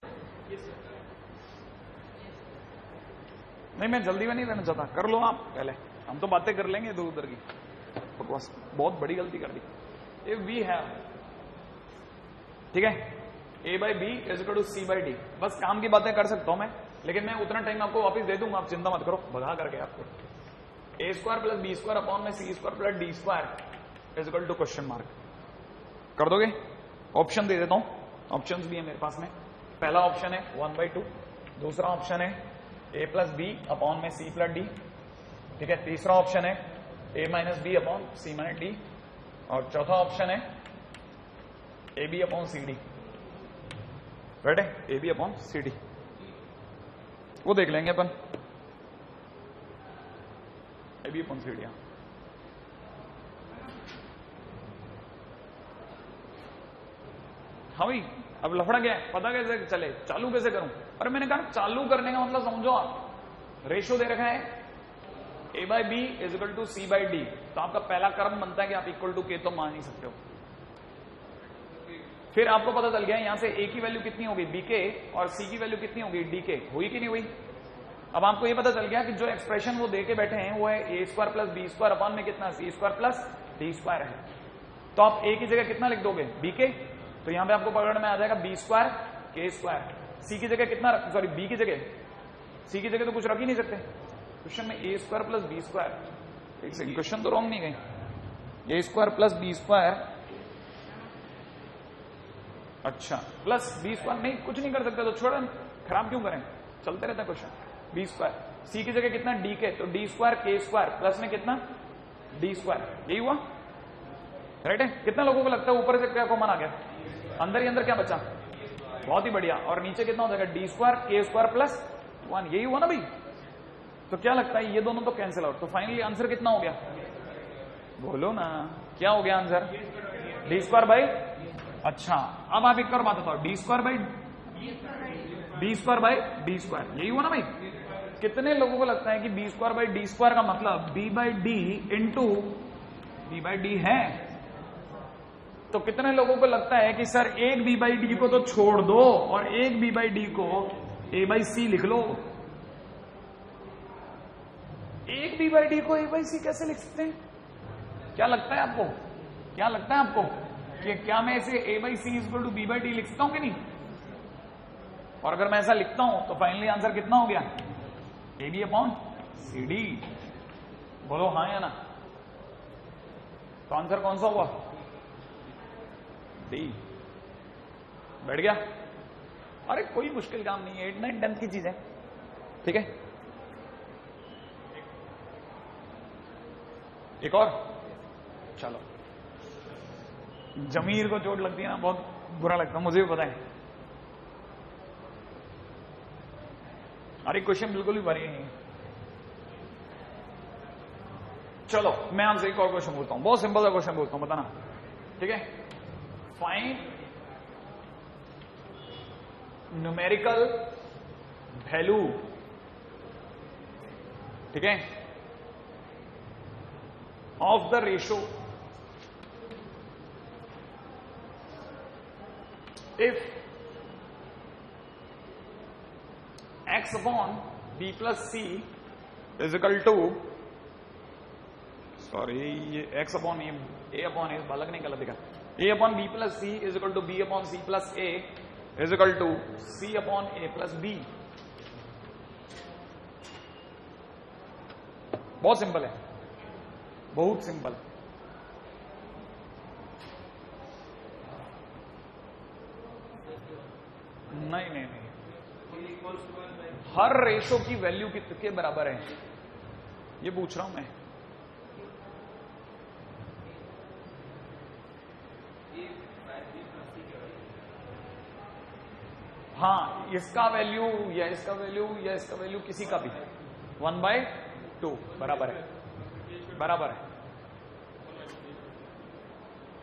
नहीं, मैं जल्दी में नहीं रहना चाहता, कर लो आप पहले, हम तो बातें कर लेंगे इधर उधर की। बकवास, बहुत बड़ी गलती कर दी। इफ वी हैव, ठीक है, a/b is equal to c/d, बस काम की बातें कर सकता हूं मैं, लेकिन मैं उतना टाइम आपको वापस दे दूंगा, आप चिंता मत करो, भगा करके आपको। a² + b² अपॉन में c² + d² is equal to question mark. कर दोगे? ऑप्शन दे देता हूं, ऑप्शंस भी है मेरे पास में। पहला ऑप्शन है 1/2, दूसरा ऑप्शन है a + b अपॉन में c + d, ठीक है। तीसरा ऑप्शन है a - b upon c - d, और चौथा ऑप्शन है ab अपॉन cd, राइट है, ab अपॉन cd। वो देख लेंगे अपन, ab अपॉन cd। हाँ भाई, अब लफड़ा क्या है, पता कैसे चले, चालू कैसे करूं? अरे मैंने कहा चालू करने का मतलब समझो आप, रेशो दे रखा है a by B is equal to C by D, तो आपका पहला क्रम बनता है कि आप इक्वल टू के तो मान ही सकते हो। फिर आपको पता चल गया यहां से a की वैल्यू कितनी होगी बी के और c की वैल्यू कितनी होगी डी के, हुई कि नहीं हुई। अब आपको ये पता चल गया कि जो एक्सप्रेशन वो दे के बैठे हैं वो है A square plus B square upon में कितना C square plus D square है। तो आप a की जगह कितना लिख दोगे बी के, तो यहां पे आपको पकड़ में आ जाएगा बी स्क्वायर के स्क्वायर। सी की जगह कितना सॉरी बी की जगह, सी की जगह तो कुछ रख ही नहीं सकते क्वेश्चन में, ए स्क्वायर प्लस बी स्क्वायर। एक सेकंड, क्वेश्चन तो रॉन्ग नहीं गए, ए स्क्वायर प्लस बी स्क्वायर, अच्छा प्लस बी स्क्वायर, नहीं कुछ नहीं कर सकते तो छोड़, खराब क्यों करें, चलते रहता है क्वेश्चन। बी स्क्वायर, सी की जगह कितना डी के, तो डी स्क्वायर के स्क्वायर प्लस में कितना डी स्क्वायर, यही हुआ राइट है। कितना लोगों को लगता है ऊपर से क्या कॉमन आ गया, अंदर ही अंदर क्या बचा, बहुत ही बढ़िया। और नीचे कितना हो जाएगा डी स्क्वायर के स्क्वायर प्लस 1, यही हुआ ना भाई। तो क्या लगता है ये दोनों तो कैंसिल आउट, तो फाइनली आंसर कितना हो गया, बोलो ना क्या हो गया आंसर, डी स्क्वायर बाई, अच्छा अब आप एक और बात बताओ, D square by D square by D square, यही हुआ ना भाई। कितने लोगों को लगता है कि B square by D square का मतलब B by D into B by D है, तो कितने लोगों को लगता है कि सर एक बी बाई डी को तो छोड़ दो और एक बी बाई डी को ए बाई सी लिख लो। एक बी बाई डी को ए बाई सी कैसे लिख सकते हैं, क्या लगता है आपको, क्या लगता है आपको कि क्या मैं इसे A by C equal to B by D लिख सकता हूं कि नहीं। और अगर मैं ऐसा लिखता हूं तो फाइनली आंसर कितना हो गया, A B upon C D, बोलो हाँ या ना। तो आंसर कौन सा हुआ, डी, बैठ गया। अरे कोई मुश्किल काम नहीं है, 8, 9, 10 की चीज है, ठीक है। एक और, चलो जमीर को चोट लगती है ना, बहुत बुरा लगता है, मुझे भी पता है। अरे क्वेश्चन बिल्कुल भी भारी नहीं है। चलो मैं आपसे एक और क्वेश्चन बोलता हूं, बहुत सिंपल सा क्वेश्चन बोलता हूं, बताना ठीक है। फाइंड न्यूमेरिकल वैल्यू, ठीक है, of the ratio if x upon b plus C is equal to, sorry ये x upon A upon A बालक ने गलत लिखा, a upon b plus C is equal to b upon सी plus A is equal to c upon A plus b। बहुत सिंपल है, बहुत सिंपल। नहीं नहीं नहीं, हर रेशो की वैल्यू किसके बराबर है ये पूछ रहा हूं मैं। हाँ इसका वैल्यू या इसका वैल्यू या इसका वैल्यू किसी का भी 1/2 बराबर है, बराबर है।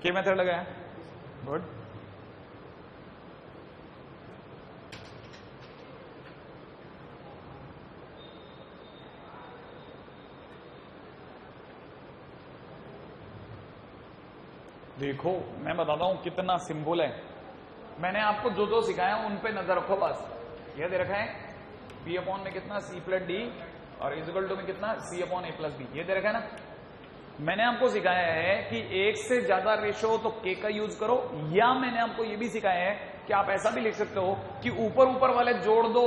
क्या मेथड लगाया, गुड। देखो मैं बताता हूं कितना सिंपल है, मैंने आपको जो जो सिखाया उन पे नजर रखो बस। यह दे रखा है बी अपॉन में कितना सी प्लस डी और इक्वल टू में कितना सी अपॉन ए प्लस बी, ये दे रखा है ना। मैंने आपको सिखाया है कि एक से ज्यादा रेशो हो तो के का यूज करो, या मैंने आपको ये भी सिखाया है कि आप ऐसा भी लिख सकते हो कि ऊपर ऊपर वाले जोड़ दो,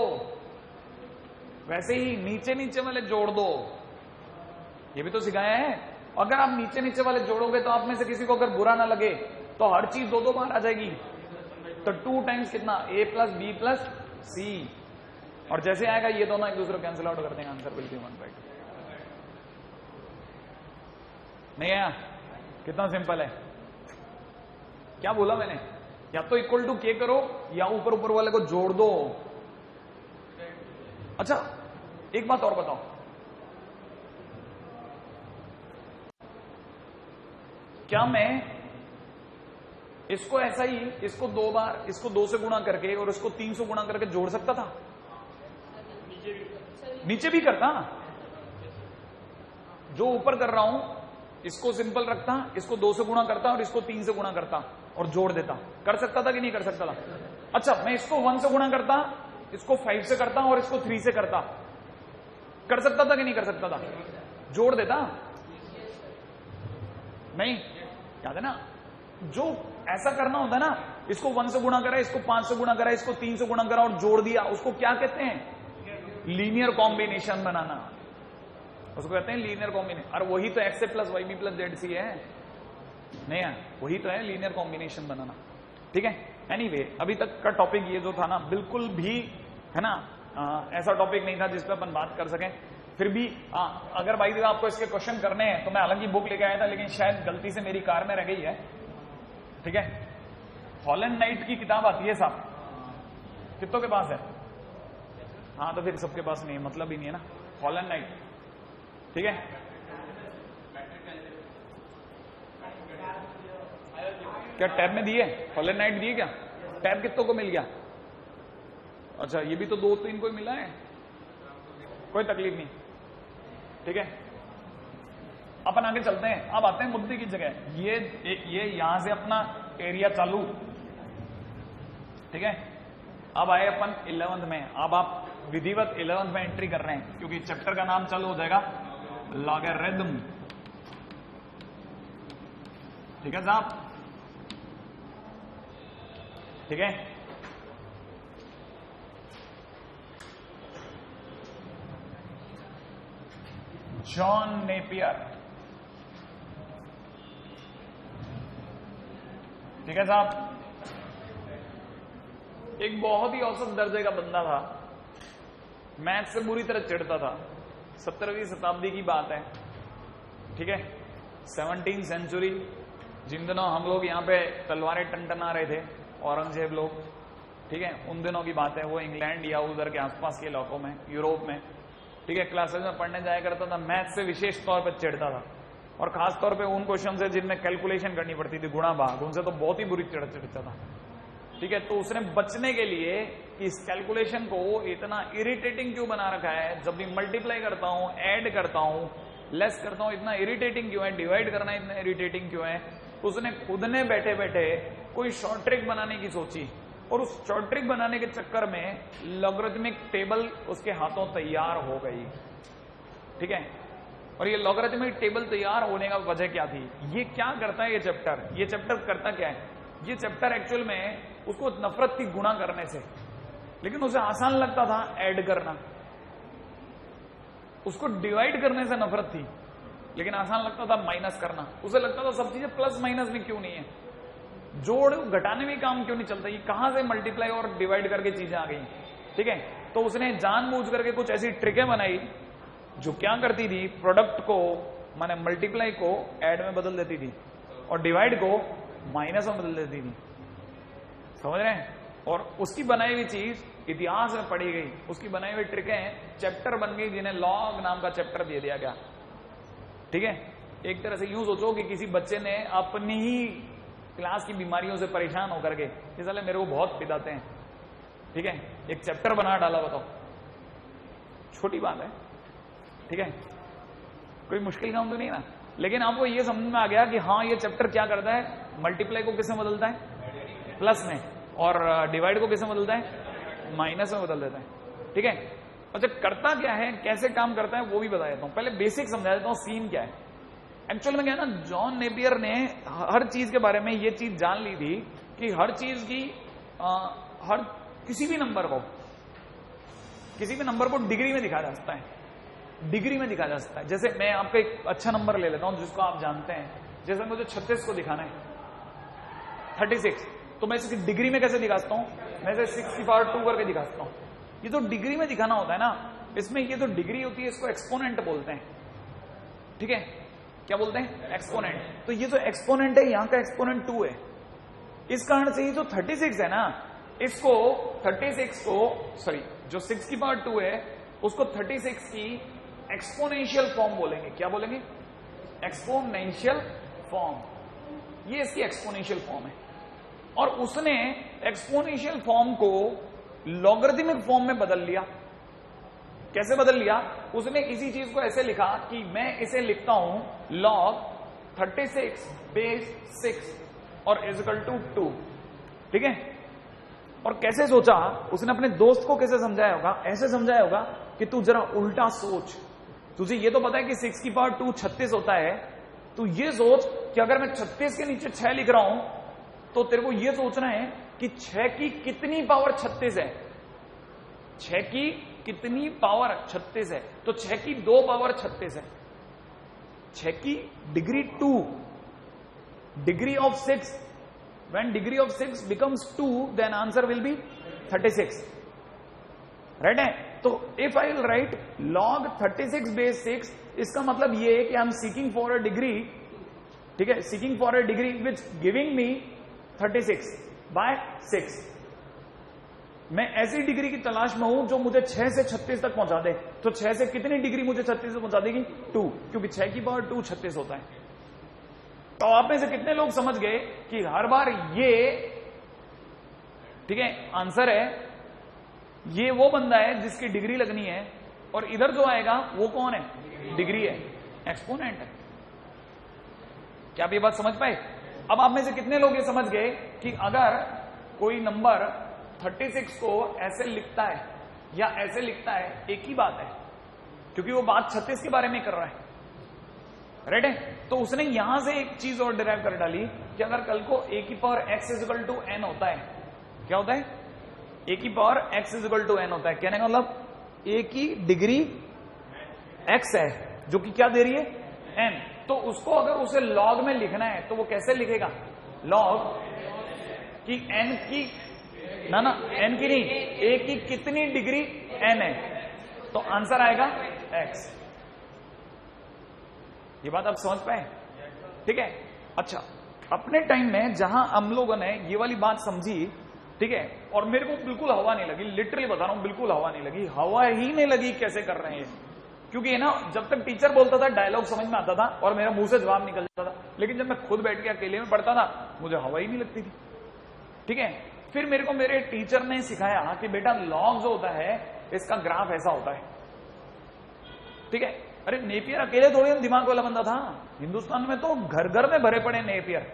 वैसे ही नीचे नीचे वाले जोड़ दो, ये भी तो सिखाया है। अगर आप नीचे नीचे वाले जोड़ोगे तो आप में से किसी को अगर बुरा ना लगे तो हर चीज 2-2 बार आ जाएगी, तो 2 टाइम्स कितना a प्लस बी प्लस सी, और जैसे आएगा ये दोनों एक दूसरे को कैंसिल आउट कर देंगे, आंसर बिल्कुल 1/2। नहीं आया, कितना सिंपल है। क्या बोला मैंने, या तो इक्वल टू के करो या ऊपर ऊपर वाले को जोड़ दो। अच्छा एक बात और बताओ, क्या मैं इसको ऐसा ही, इसको 2 बार, इसको 2 से गुणा करके और इसको 300 गुणा करके जोड़ सकता था, नीचे भी करता, जो ऊपर कर रहा हूं इसको सिंपल रखता, इसको 2 से गुणा करता और इसको 3 से गुणा करता और जोड़ देता। कर सकता था कि नहीं कर सकता था? अच्छा, मैं इसको 1 से गुणा करता, इसको 5 से करता और इसको 3 से करता। कर सकता था कि नहीं कर सकता था? जोड़ देता नहीं? याद है ना? जो ऐसा करना होता है ना, इसको 1 से गुणा करा, इसको 5 से गुणा करा, इसको 3 से गुणा करा और जोड़ दिया, उसको क्या कहते हैं? लीनियर कॉम्बिनेशन बनाना, उसको कहते हैं लीनियर कॉम्बिनेशन। और वही तो X A plus Y B plus Z C है, नहीं है? वही तो है लीनियर कॉम्बिनेशन बनाना। ठीक है, एनीवे अभी तक का टॉपिक ये जो था ना, बिल्कुल भी है ना ऐसा टॉपिक नहीं था जिस पे अपन बात कर सकें। फिर भी अगर भाई देव आपको इसके क्वेश्चन करने हैं तो मैं हालांकि बुक लेके आया था, लेकिन शायद गलती से मेरी कार में रह गई है। ठीक है, हॉलैंड नाइट की किताब आती है साहब, कितनों के पास है? हाँ, तो फिर सबके पास नहीं है, मतलब ही नहीं है ना। हॉलैंड नाइट, ठीक है। क्या टैब में दिए? हॉलैंड नाइट दिए क्या? टैब कितनों को मिल गया? अच्छा, ये भी तो 2-3 को मिला है, कोई तकलीफ नहीं। ठीक है, अपन आगे चलते हैं। अब आते हैं मुद्दे की जगह। ये यहां से अपना एरिया चालू, ठीक है। अब आए अपन 11th में। अब आप विधिवत 11th में एंट्री कर रहे हैं, क्योंकि चैप्टर का नाम चालू हो जाएगा लॉगरिथम। ठीक है साहब, ठीक है। जॉन नेपियर, ठीक है साहब, एक बहुत ही औसत दर्जे का बंदा था, मैथ से बुरी तरह चिढ़ता था। 17वीं शताब्दी की बात है, ठीक है, 17th सेंचुरी, जिन दिनों हम लोग यहाँ पे तलवारें टनटना रहे थे, औरंगजेब लोग, ठीक है, उन दिनों की बात है। वो इंग्लैंड या उधर के आसपास के इलाकों में, यूरोप में, ठीक है, क्लासेस में पढ़ने जाया करता था। मैथ से विशेष तौर पर चिढ़ता था, और खास तौर पे उन क्वेश्चन से जिनमें कैलकुलेशन करनी पड़ती थी, गुणा भाग, उनसे तो बहुत ही बुरी चिढ़ता था। ठीक है, तो उसने बचने के लिए इस कैलकुलेशन को इतना इरिटेटिंग क्यों बना रखा है, जब भी मल्टीप्लाई करता हूं, ऐड करता हूं, लेस करता हूं, इतना इरिटेटिंग क्यों है, डिवाइड करना इतना इरिटेटिंग क्यों है। तो उसने खुद ने बैठे बैठे कोई शॉर्ट ट्रिक बनाने की सोची, और उस शॉर्ट ट्रिक बनाने के चक्कर में लॉगरिथमिक टेबल उसके हाथों तैयार हो गई। ठीक है, और ये लॉगरिथमिक टेबल तैयार होने का वजह क्या थी? ये क्या करता है ये चैप्टर करता क्या है? ये चैप्टर एक्चुअल में उसको नफरत थी गुणा करने से, लेकिन उसे आसान लगता था ऐड करना। उसको डिवाइड करने से नफरत थी, लेकिन आसान लगता था माइनस करना। उसे लगता था सब चीजें प्लस माइनस में क्यों नहीं है, जोड़ घटाने में काम क्यों नहीं चलता, ये कहां से मल्टीप्लाई और डिवाइड करके चीजें आ गई। ठीक है, तो उसने जानबूझ करके कुछ ऐसी ट्रिकें बनाई जो क्या करती थी, प्रोडक्ट को माने मल्टीप्लाई को ऐड में बदल देती थी, और डिवाइड को माइनस में बदल देती थी। समझ रहे हैं? और उसकी बनाई हुई चीज इतिहास में पढ़ी गई, उसकी बनाई हुई ट्रिकें चैप्टर बन गई, जिन्हें लॉग नाम का चैप्टर दे दिया गया। ठीक है, एक तरह से यूं सोचो कि किसी बच्चे ने अपनी ही क्लास की बीमारियों से परेशान होकर के, ये साले मेरे को बहुत पिदाते हैं, ठीक है, एक चैप्टर बना डाला। बताओ, छोटी बात है, ठीक है, कोई मुश्किल काम तो नहीं ना। लेकिन आपको ये समझ में आ गया कि हाँ, ये चैप्टर क्या करता है, मल्टीप्लाई को किसमें बदलता है, प्लस में, और डिवाइड को किसमें बदलता है, माइनस में बदल देता है। ठीक है, अच्छा करता क्या है, कैसे काम करता है, वो भी बता देता हूं। पहले बेसिक समझा देता हूं, सीन क्या है। एक्चुअल में क्या है ना, जॉन नेपियर ने हर चीज के बारे में ये चीज जान ली थी कि हर चीज की हर किसी भी नंबर को डिग्री में दिखाया जा सकता है, डिग्री में दिखाया जा सकता है। जैसे मैं आपका एक अच्छा नंबर ले लेता हूं जिसको आप जानते हैं, जैसे मुझे 36 को दिखाना है, 36, तो मैं इसकी डिग्री में कैसे दिखा सकता हूं, मैं इसे 6 की पावर 2 करके दिखा सकता हूं। ये जो डिग्री में दिखाना होता है ना, इसमें ये जो डिग्री होती है इसको एक्सपोनेंट बोलते हैं। ठीक है, क्या बोलते हैं, एक्सपोनेंट। तो ये जो एक्सपोनेंट है, यहां का एक्सपोनेंट 2 है, इस कारण से ये जो 36 है ना, इसको 36 को सॉरी जो 6 की पावर 2 है उसको 36 की एक्सपोनेंशियल फॉर्म बोलेंगे। क्या बोलेंगे, एक्सपोनेंशियल फॉर्म। ये इसकी एक्सपोनेंशियल फॉर्म है, और उसने एक्सपोनेंशियल फॉर्म को लॉगरिथमिक फॉर्म में बदल लिया। कैसे बदल लिया? उसने किसी चीज को ऐसे लिखा कि मैं इसे लिखता हूं log 36 बेस 6 और इजिकल टू 2, ठीक है। और कैसे सोचा उसने, अपने दोस्त को कैसे समझाया होगा? ऐसे समझाया होगा कि तू जरा उल्टा सोच, तुझे ये तो पता है कि 6 की पावर 2 36 होता है, तू ये सोच कि अगर मैं 36 के नीचे 6 लिख रहा हूं तो तेरे को ये सोचना है कि 6 की कितनी पावर 36 है, 6 की कितनी पावर 36 है, तो 6 की 2 पावर 36 है, 6 की degree 2, degree of 6, when degree of 6 becomes 2 then answer will be 36, right है। तो if I will write log 36 base 6, इसका मतलब ये है कि I'm seeking for a degree, ठीक है, seeking for a degree which giving me 36 by 6। मैं ऐसी डिग्री की तलाश में हूं जो मुझे 6 से 36 तक पहुंचा दे। तो 6 से कितनी डिग्री मुझे 36 से पहुंचा देगी? 2, क्योंकि 6 की पावर 2 36 होता है। तो आप में से कितने लोग समझ गए कि हर बार ये, ठीक है, आंसर है, ये वो बंदा है जिसकी डिग्री लगनी है, और इधर जो आएगा वो कौन है? डिग्री है, एक्सपोनेंट है। क्या आप ये बात समझ पाए? अब आप में से कितने लोग ये समझ गए कि अगर कोई नंबर 36 को ऐसे लिखता है या ऐसे लिखता है, एक ही बात है, क्योंकि वो बात 36 के बारे में कर रहा है, राइट है। तो उसने यहां से एक चीज और डिराइव कर डाली कि अगर कल को a की power x is equal to n होता है, क्या होता है? a की power x is equal to n होता है, कहने का मतलब a की डिग्री x है जो कि क्या दे रही है? n। तो उसको अगर उसे log में लिखना है तो वो कैसे लिखेगा? log कि n की ना n की नहीं, a की कितनी डिग्री n है, तो आंसर आएगा x। ये बात आप समझ पाए? ठीक है। अच्छा, अपने टाइम में जहां हम लोगों ने ये वाली बात समझी, ठीक है, और मेरे को बिल्कुल हवा नहीं लगी, लिटरली बता रहा हूं, बिल्कुल हवा नहीं लगी, हवा ही नहीं लगी कैसे कर रहे हैं, क्योंकि ना जब तक टीचर बोलता था डायलॉग समझ में आता था और मेरा मुंह से जवाब निकलता था, लेकिन जब मैं खुद बैठ के अकेले में पढ़ता था मुझे हवा ही नहीं लगती थी, ठीक है। फिर मेरे को मेरे टीचर ने सिखाया कि बेटा लॉग जो होता है इसका ग्राफ ऐसा होता है, ठीक है। अरे नेपियर अकेले थोड़ी दिमाग वाला बंदा था, हिंदुस्तान में तो घर घर में भरे पड़े नेपियर,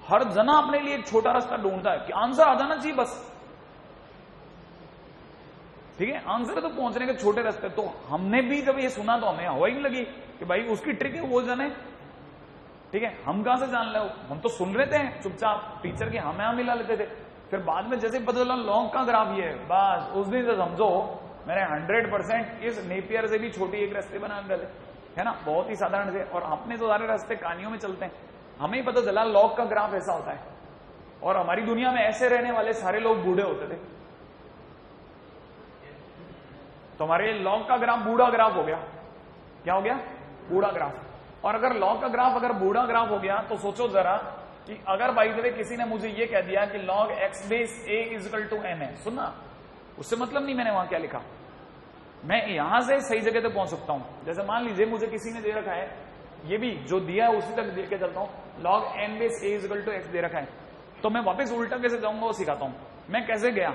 हर जना अपने लिए एक छोटा रास्ता ढूंढता है कि आंसर आ जाना चाहिए बस, ठीक है, आंसर तो पहुंचने के छोटे रास्ते। तो हमने भी जब ये सुना तो हमें हवा ही नहीं लगी कि भाई उसकी ट्रिक है वो जाने, ठीक है, हम कहां से जान लो, हम तो सुन रहे थे चुपचाप टीचर की हमें हम मिला लेते थे। फिर बाद में जैसे पता चला लॉन्ग का ग्राफ ये है, बस उस दिन से समझो मैंने 100% इस नेपियर से भी छोटी एक रास्ते बना डाले, है ना, बहुत ही साधारण से। और अपने तो सारे रास्ते कहानियों में चलते हैं, हमें ही पता चला लॉग का ग्राफ ऐसा होता है, और हमारी दुनिया में ऐसे रहने वाले सारे लोग बूढ़े होते थे, तो हमारे लॉग का ग्राफ बूढ़ा ग्राफ हो गया। क्या हो गया? बूढ़ा ग्राफ। और अगर लॉग का ग्राफ अगर बूढ़ा ग्राफ हो गया तो सोचो जरा कि अगर बाई द वे किसी ने मुझे ये कह दिया कि log x base a is equal to n है, सुनना, उससे मतलब नहीं मैंने वहां क्या लिखा, मैं यहां से सही जगह तक पहुंच सकता हूं। जैसे मान लीजिए मुझे किसी ने दे रखा है, ये भी जो दिया है उसी तक दे के चलता हूं, log n base a is equal to x दे रखा है, तो मैं वापस उल्टा कैसे जाऊंगा वो सिखाता हूं। मैं कैसे गया,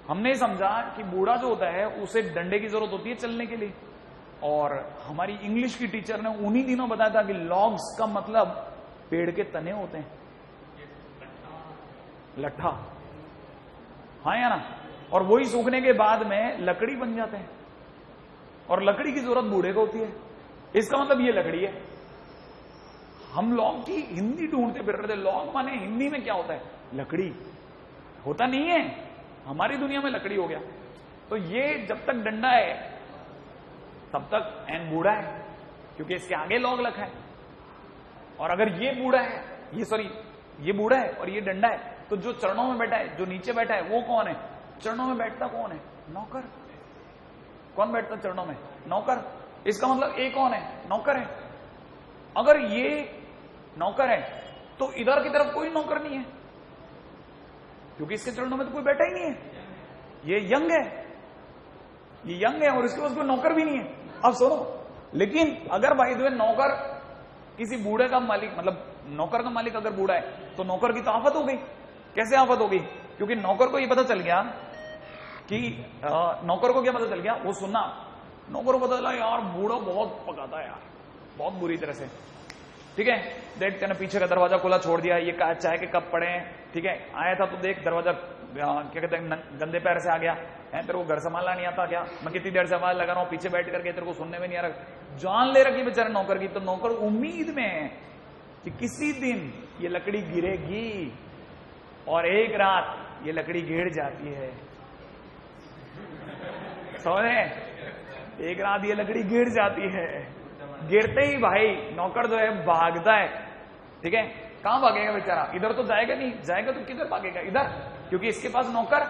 हमने समझा कि बूढ़ा जो होता है उसे डंडे की जरूरत होती है चलने के लिए, और हमारी इंग्लिश की टीचर ने उन्हीं दिनों बताया था कि लॉग्स का मतलब पेड़ के तने होते हैं, लट्ठा, हाँ या ना, और वही सूखने के बाद में लकड़ी बन जाते हैं, और लकड़ी की जरूरत बूढ़े को होती है, इसका मतलब ये लकड़ी है। हम लॉग की हिंदी ढूंढते फिर रहे थे, लॉग माने हिंदी में क्या होता है? लकड़ी होता नहीं है, हमारी दुनिया में लकड़ी हो गया। तो ये जब तक डंडा है तब तक एन बूढ़ा है, क्योंकि इसके आगे लॉग लखा है, और अगर ये बूढ़ा है, ये सॉरी ये बूढ़ा है और ये डंडा है, तो जो चरणों में बैठा है, जो नीचे बैठा है वो कौन है? चरणों में बैठता कौन है? नौकर। कौन बैठता चरणों में? नौकर। इसका मतलब ए कौन है? नौकर है। अगर ये नौकर है तो इधर की तरफ कोई नौकर नहीं है, क्योंकि इसके चरणों में तो कोई बैठा ही नहीं है, ये यंग है, ये यंग है और इसके पास कोई नौकर भी नहीं है। अब सुनो, लेकिन अगर भाई जो नौकर किसी बूढ़े का मालिक, मतलब नौकर का मालिक अगर बूढ़ा है तो नौकर की तो आफत हो गई। कैसे आफत हो गई? क्योंकि नौकर को ये पता चल गया कि नौकर को क्या पता चल गया, वो सुनना, नौकर को पता चला यार बूढ़ा बहुत पकाता है यार, बहुत बुरी तरह से, ठीक है। देख तेने पीछे का दरवाजा खुला छोड़ दिया, ये चाय के कप पड़े हैं, ठीक है, आया था तो देख दरवाजा क्या कहते हैं गंदे पैर से आ गया है, तेरे को घर संभालना नहीं आता क्या, मैं कितनी देर से आवाज लगा रहा हूं पीछे बैठ करके, तेरे को सुनने में नहीं आ रहा। जान ले रखी बेचारे नौकर की, तो नौकर उम्मीद में है कि किसी दिन ये लकड़ी गिरेगी, और एक रात ये लकड़ी गिर जाती है, समझे, एक रात ये लकड़ी गिर जाती है। गिरते ही भाई नौकर जो है भागता है, ठीक है, कहां भागेगा बेचारा, इधर तो जाएगा नहीं, जाएगा तो किधर भागेगा, इधर, क्योंकि इसके पास नौकर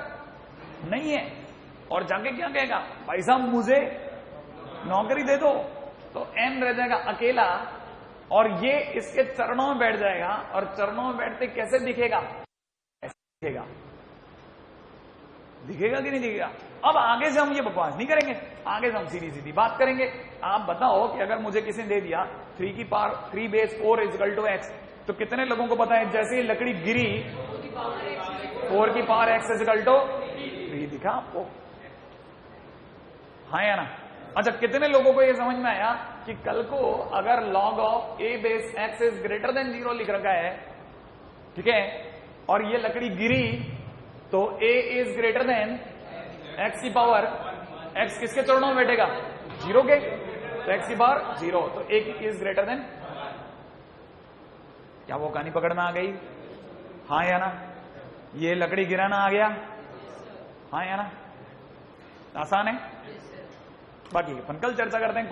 नहीं है। और जाके क्या कहेगा, भाई साहब मुझे नौकरी दे दो, तो एम रह जाएगा अकेला, और ये इसके चरणों में बैठ जाएगा, और चरणों में बैठते कैसे दिखेगा, ऐसे दिखेगा, दिखेगा कि नहीं दिखेगा। अब आगे से हम ये बकवास नहीं करेंगे, आगे से हम सीधी सीधी बात करेंगे। आप बताओ कि अगर मुझे किसी ने दे दिया 3 की power 3 base 4 equal to x, तो कितने लोगों को पता है जैसे ही लकड़ी गिरी 4 की पावर x इक्वल टू 3 दिखा आपको, हाँ या ना। अच्छा, कितने लोगों को यह समझ में आया कि कल को अगर log of a base x is greater than 0 लिख रखा है, ठीक है, और ये लकड़ी गिरी तो a is greater than x की पावर, x किसके चरणों में बैठेगा, 0 के, तो x की पावर 0, तो a इज ग्रेटर देन, क्या वो कहानी पकड़ में आ गई, हाँ या ना। ये लकड़ी गिराना आ गया, हाँ या ना, आसान है। बाकी अपन कल चर्चा करते हैं।